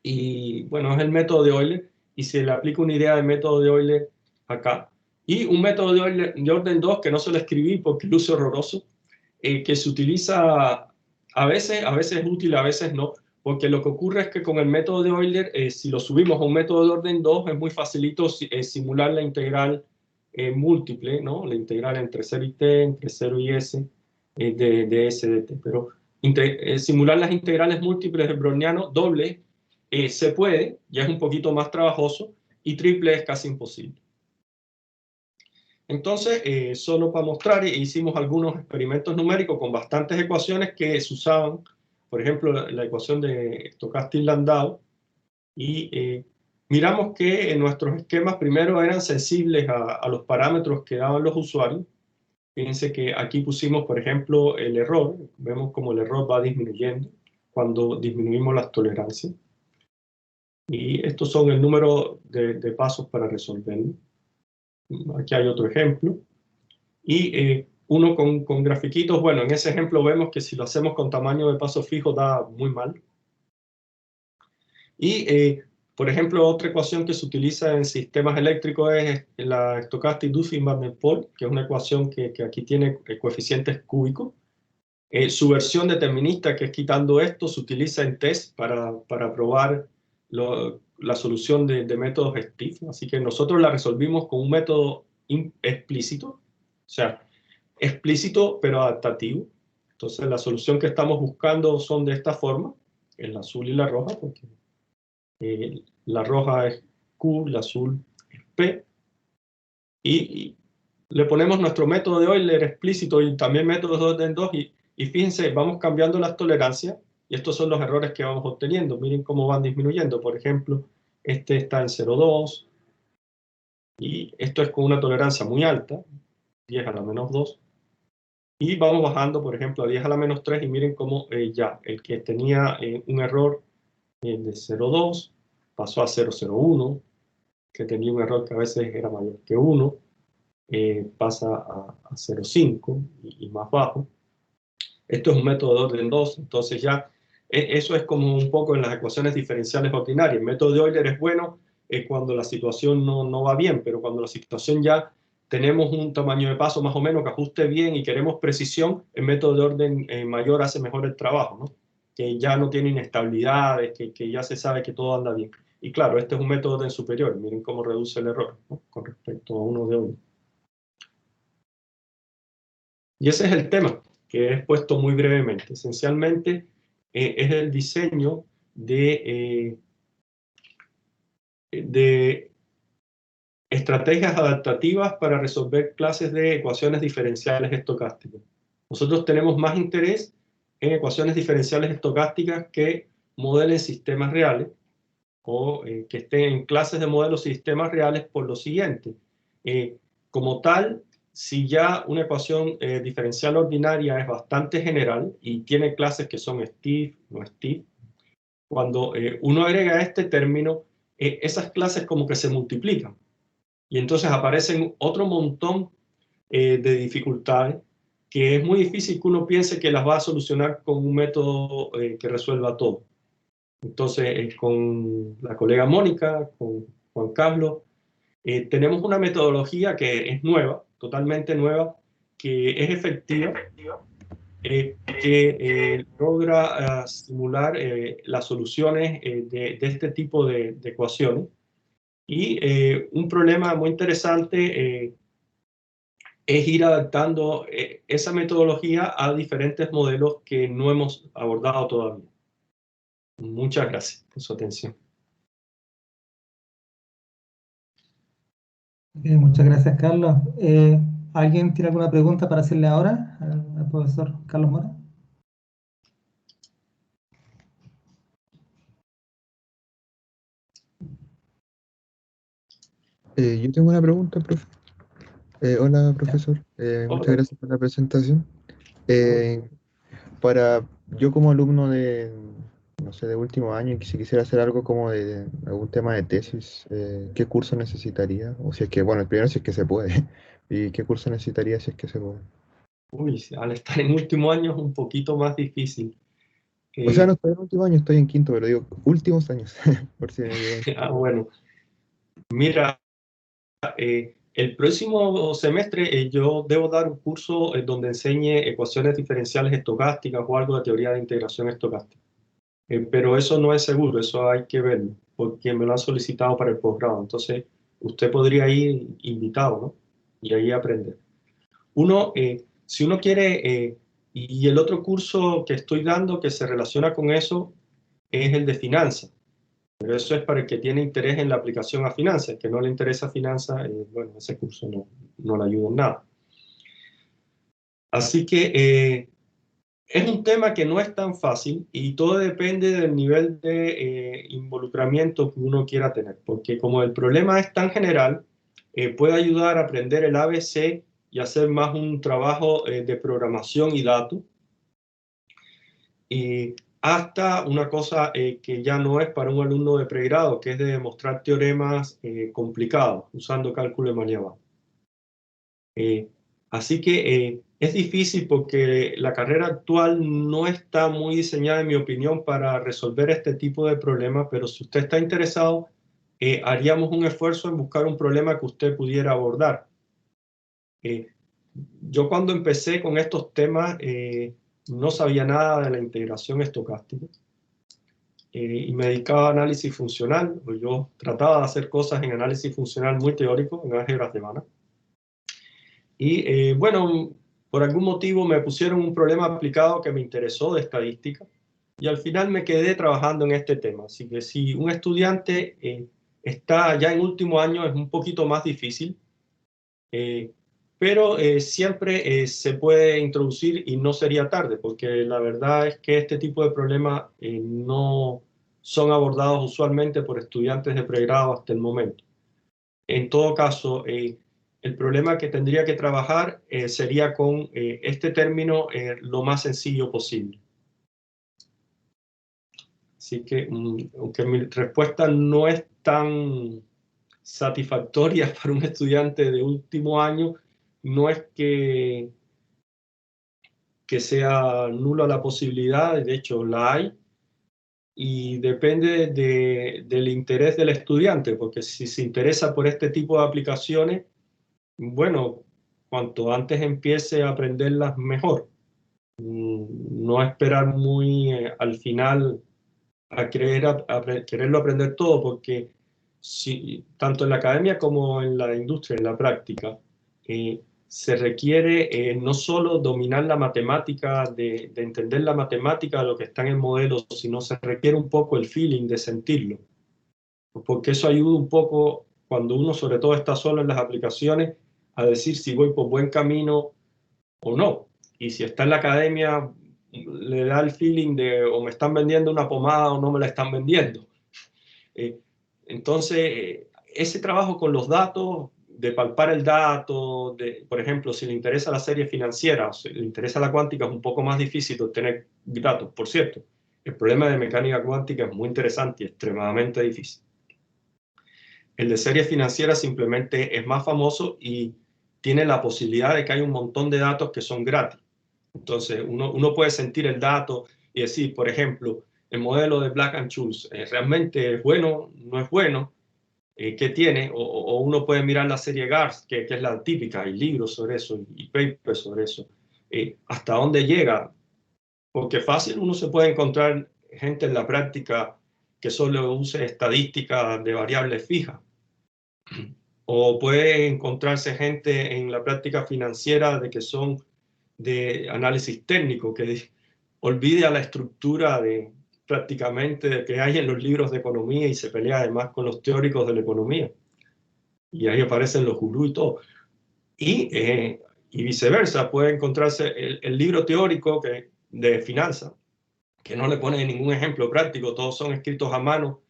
y bueno, es el método de Euler, y se le aplica una idea de método de Euler acá. Y un método de Euler de orden 2, que no se lo escribí porque luce horroroso, que se utiliza a veces es útil, a veces no, porque lo que ocurre es que con el método de Euler, si lo subimos a un método de orden 2, es muy facilito simular la integral múltiple, ¿no? La integral entre 0 y t, entre 0 y s, de s de t. Pero simular las integrales múltiples del browniano doble se puede, ya es un poquito más trabajoso, y triple es casi imposible. Entonces, solo para mostrar, hicimos algunos experimentos numéricos con bastantes ecuaciones que se usaban, por ejemplo, la ecuación de Stokastic-Landau, y miramos que nuestros esquemas primero eran sensibles a los parámetros que daban los usuarios. Fíjense que aquí pusimos, por ejemplo, el error. Vemos como el error va disminuyendo cuando disminuimos las tolerancias. Y estos son el número de pasos para resolverlo. Aquí hay otro ejemplo. Y uno con grafiquitos. Bueno, en ese ejemplo vemos que si lo hacemos con tamaño de paso fijo da muy mal. Y, por ejemplo, otra ecuación que se utiliza en sistemas eléctricos es la Stochastic-Duffy-Van der Pol, que es una ecuación que aquí tiene coeficientes cúbicos. Su versión determinista, que es quitando esto, se utiliza en test para probar la solución de métodos Stiff. Así que nosotros la resolvimos con un método explícito, o sea, explícito pero adaptativo. Entonces la solución que estamos buscando son de esta forma, el azul y la roja, porque la roja es Q, la azul es P, y le ponemos nuestro método de Euler explícito y también métodos de orden 2, y fíjense, vamos cambiando las tolerancias, y estos son los errores que vamos obteniendo. Miren cómo van disminuyendo. Por ejemplo, este está en 0,2, y esto es con una tolerancia muy alta, 10 a la menos 2, y vamos bajando, por ejemplo, a 10 a la menos 3, y miren cómo ya el que tenía un error de 0,2 pasó a 0,01, que tenía un error que a veces era mayor que 1, pasa a 0,5 y más bajo. Esto es un método de orden 2, entonces ya eso es como un poco en las ecuaciones diferenciales ordinarias. El método de Euler es bueno cuando la situación no va bien, pero cuando la situación ya tenemos un tamaño de paso más o menos que ajuste bien y queremos precisión, el método de orden mayor hace mejor el trabajo, ¿no? Que ya no tiene inestabilidades, que ya se sabe que todo anda bien. Y claro, este es un método de orden superior. Miren cómo reduce el error, ¿no? Con respecto a uno de Euler. Y ese es el tema que he expuesto muy brevemente. Esencialmente es el diseño de estrategias adaptativas para resolver clases de ecuaciones diferenciales estocásticas. Nosotros tenemos más interés en ecuaciones diferenciales estocásticas que modelen sistemas reales, o que estén en clases de modelos y sistemas reales, por lo siguiente. Como tal, si ya una ecuación diferencial ordinaria es bastante general y tiene clases que son Stiff, no Stiff, cuando uno agrega este término, esas clases como que se multiplican. Y entonces aparecen otro montón de dificultades que es muy difícil que uno piense que las va a solucionar con un método que resuelva todo. Entonces, con la colega Mónica, con Juan Carlos, tenemos una metodología que es nueva, totalmente nueva, que es efectiva, que logra simular las soluciones de este tipo de ecuaciones. Y un problema muy interesante es ir adaptando esa metodología a diferentes modelos que no hemos abordado todavía. Muchas gracias por su atención. Muchas gracias, Carlos. ¿Alguien tiene alguna pregunta para hacerle ahora al profesor Carlos Mora? Yo tengo una pregunta, profe. Hola, profesor. Muchas Hola. gracias por la presentación. Eh, para yo como alumno de, no sé, de último año, y si quisiera hacer algo como de algún tema de tesis, ¿qué curso necesitaría? O si es que, bueno, el primero si es que se puede. ¿Y qué curso necesitaría si es que se puede? Uy, al estar en último año es un poquito más difícil. O sea, no Eh, estoy en último año, estoy en quinto, pero digo últimos años, por si me equivoco. bueno, mira, el próximo semestre yo debo dar un curso donde enseñe ecuaciones diferenciales estocásticas o algo de teoría de integración estocástica. Pero eso no es seguro, eso hay que verlo, porque me lo han solicitado para el posgrado. Entonces, usted podría ir invitado, ¿no? Y ahí aprender. Si uno quiere, y el otro curso que estoy dando que se relaciona con eso es el de finanzas. Pero eso es para el que tiene interés en la aplicación a finanzas. El que no le interesa finanzas, bueno, ese curso no le ayuda en nada. Así que es un tema que no es tan fácil y todo depende del nivel de involucramiento que uno quiera tener. Porque como el problema es tan general, puede ayudar a aprender el ABC y hacer más un trabajo de programación y datos. Y hasta una cosa que ya no es para un alumno de pregrado, que es de demostrar teoremas complicados usando cálculo de Maniabal. Así que es difícil porque la carrera actual no está muy diseñada, en mi opinión, para resolver este tipo de problemas, pero si usted está interesado, haríamos un esfuerzo en buscar un problema que usted pudiera abordar. Eh, yo cuando empecé con estos temas no sabía nada de la integración estocástica. Y me dedicaba a análisis funcional, pues yo trataba de hacer cosas en análisis funcional muy teórico, en álgebras de Banach. Y bueno, por algún motivo me pusieron un problema aplicado que me interesó de estadística y al final me quedé trabajando en este tema. Así que si un estudiante está ya en último año es un poquito más difícil, eh, pero siempre se puede introducir y no sería tarde, porque la verdad es que este tipo de problemas no son abordados usualmente por estudiantes de pregrado hasta el momento. En todo caso, el problema que tendría que trabajar sería con este término lo más sencillo posible. Así que, aunque mi respuesta no es tan satisfactoria para un estudiante de último año, no es que sea nula la posibilidad, de hecho la hay, y depende del interés del estudiante, porque si se interesa por este tipo de aplicaciones, bueno, cuanto antes empiece a aprenderlas, mejor. No esperar muy al final a quererlo aprender todo, porque tanto en la academia como en la industria, en la práctica, se requiere no solo dominar la matemática, de entender la matemática de lo que está en el modelo, sino se requiere un poco el feeling de sentirlo, porque eso ayuda un poco cuando uno sobre todo está solo en las aplicaciones a decir si voy por buen camino o no. Y si está en la academia, le da el feeling de o me están vendiendo una pomada o no me la están vendiendo. Entonces, ese trabajo con los datos, de palpar el dato, por ejemplo, si le interesa la serie financiera, si le interesa la cuántica, es un poco más difícil de obtener datos. Por cierto, el problema de mecánica cuántica es muy interesante y extremadamente difícil. El de serie financiera simplemente es más famoso y tiene la posibilidad de que hay un montón de datos que son gratis. Entonces, uno puede sentir el dato y decir, por ejemplo, el modelo de Black and Scholes, ¿realmente es bueno? ¿No es bueno? ¿Qué tiene? O uno puede mirar la serie GARS, que es la típica, hay libros sobre eso y papers sobre eso. ¿Hasta dónde llega? Porque fácil uno se puede encontrar gente en la práctica que solo use estadística de variables fijas. O puede encontrarse gente en la práctica financiera de que son de análisis técnico, que olvide a la estructura de prácticamente que hay en los libros de economía y se pelea además con los teóricos de la economía. Y ahí aparecen los gurús y todo. Y viceversa, puede encontrarse el libro teórico de finanzas, que no le pone ningún ejemplo práctico, todos son escritos a mano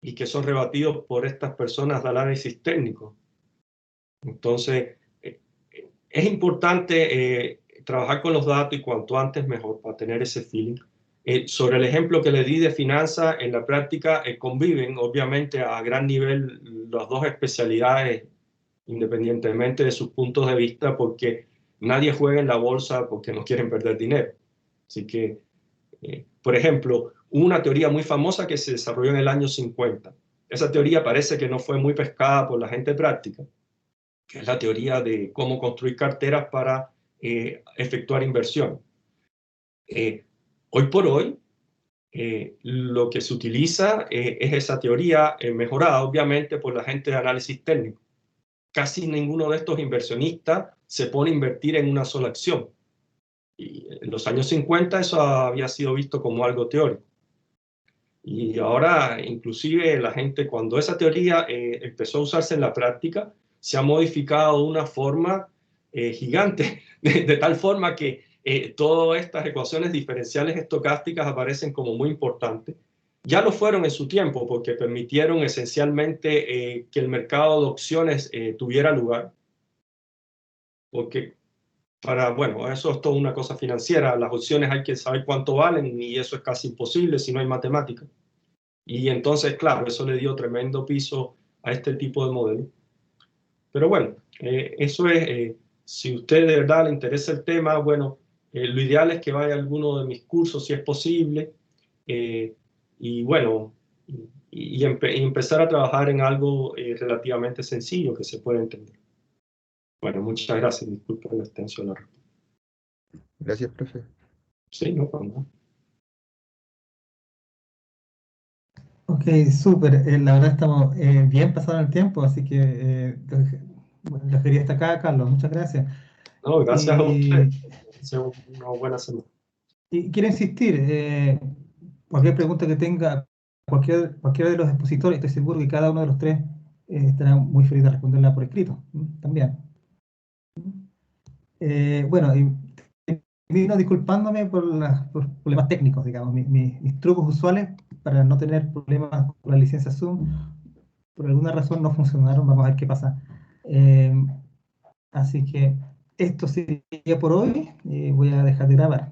y que son rebatidos por estas personas de análisis técnico. Entonces, es importante trabajar con los datos y cuanto antes mejor para tener ese feeling. Sobre el ejemplo que le di de finanzas, en la práctica conviven obviamente a gran nivel las dos especialidades independientemente de sus puntos de vista, porque nadie juega en la bolsa porque no quieren perder dinero. Así que, por ejemplo, una teoría muy famosa que se desarrolló en el año 50. Esa teoría parece que no fue muy pescada por la gente práctica, que es la teoría de cómo construir carteras para efectuar inversión. Hoy por hoy, lo que se utiliza es esa teoría mejorada, obviamente, por la gente de análisis técnico. Casi ninguno de estos inversionistas se pone a invertir en una sola acción. Y en los años 50 eso había sido visto como algo teórico. Y ahora, inclusive, la gente, cuando esa teoría empezó a usarse en la práctica, se ha modificado de una forma gigante, de tal forma que todas estas ecuaciones diferenciales estocásticas aparecen como muy importantes. Ya lo fueron en su tiempo porque permitieron esencialmente que el mercado de opciones tuviera lugar. Porque bueno, eso es toda una cosa financiera. Las opciones hay que saber cuánto valen y eso es casi imposible si no hay matemática. Y entonces, claro, eso le dio tremendo piso a este tipo de modelo. Pero bueno, eso es, si a usted de verdad le interesa el tema, bueno, lo ideal es que vaya a alguno de mis cursos si es posible. Y bueno, y empezar a trabajar en algo relativamente sencillo que se pueda entender. Bueno, muchas gracias. Disculpen la extensión de la respuesta. Gracias, profe. Sí, no, no. Ok, súper. La verdad estamos bien pasado el tiempo, así que bueno, la quería hasta acá, Carlos. Muchas gracias. No, gracias a usted. Y, Sea una buena semana. y quiero insistir, cualquier pregunta que tenga cualquiera de los expositores, estoy seguro que cada uno de los tres estará muy feliz de responderla por escrito también. Bueno, y termino disculpándome por los problemas técnicos, digamos, mis trucos usuales para no tener problemas con la licencia Zoom. Por alguna razón no funcionaron, vamos a ver qué pasa. Así que esto sería por hoy, voy a dejar de grabar.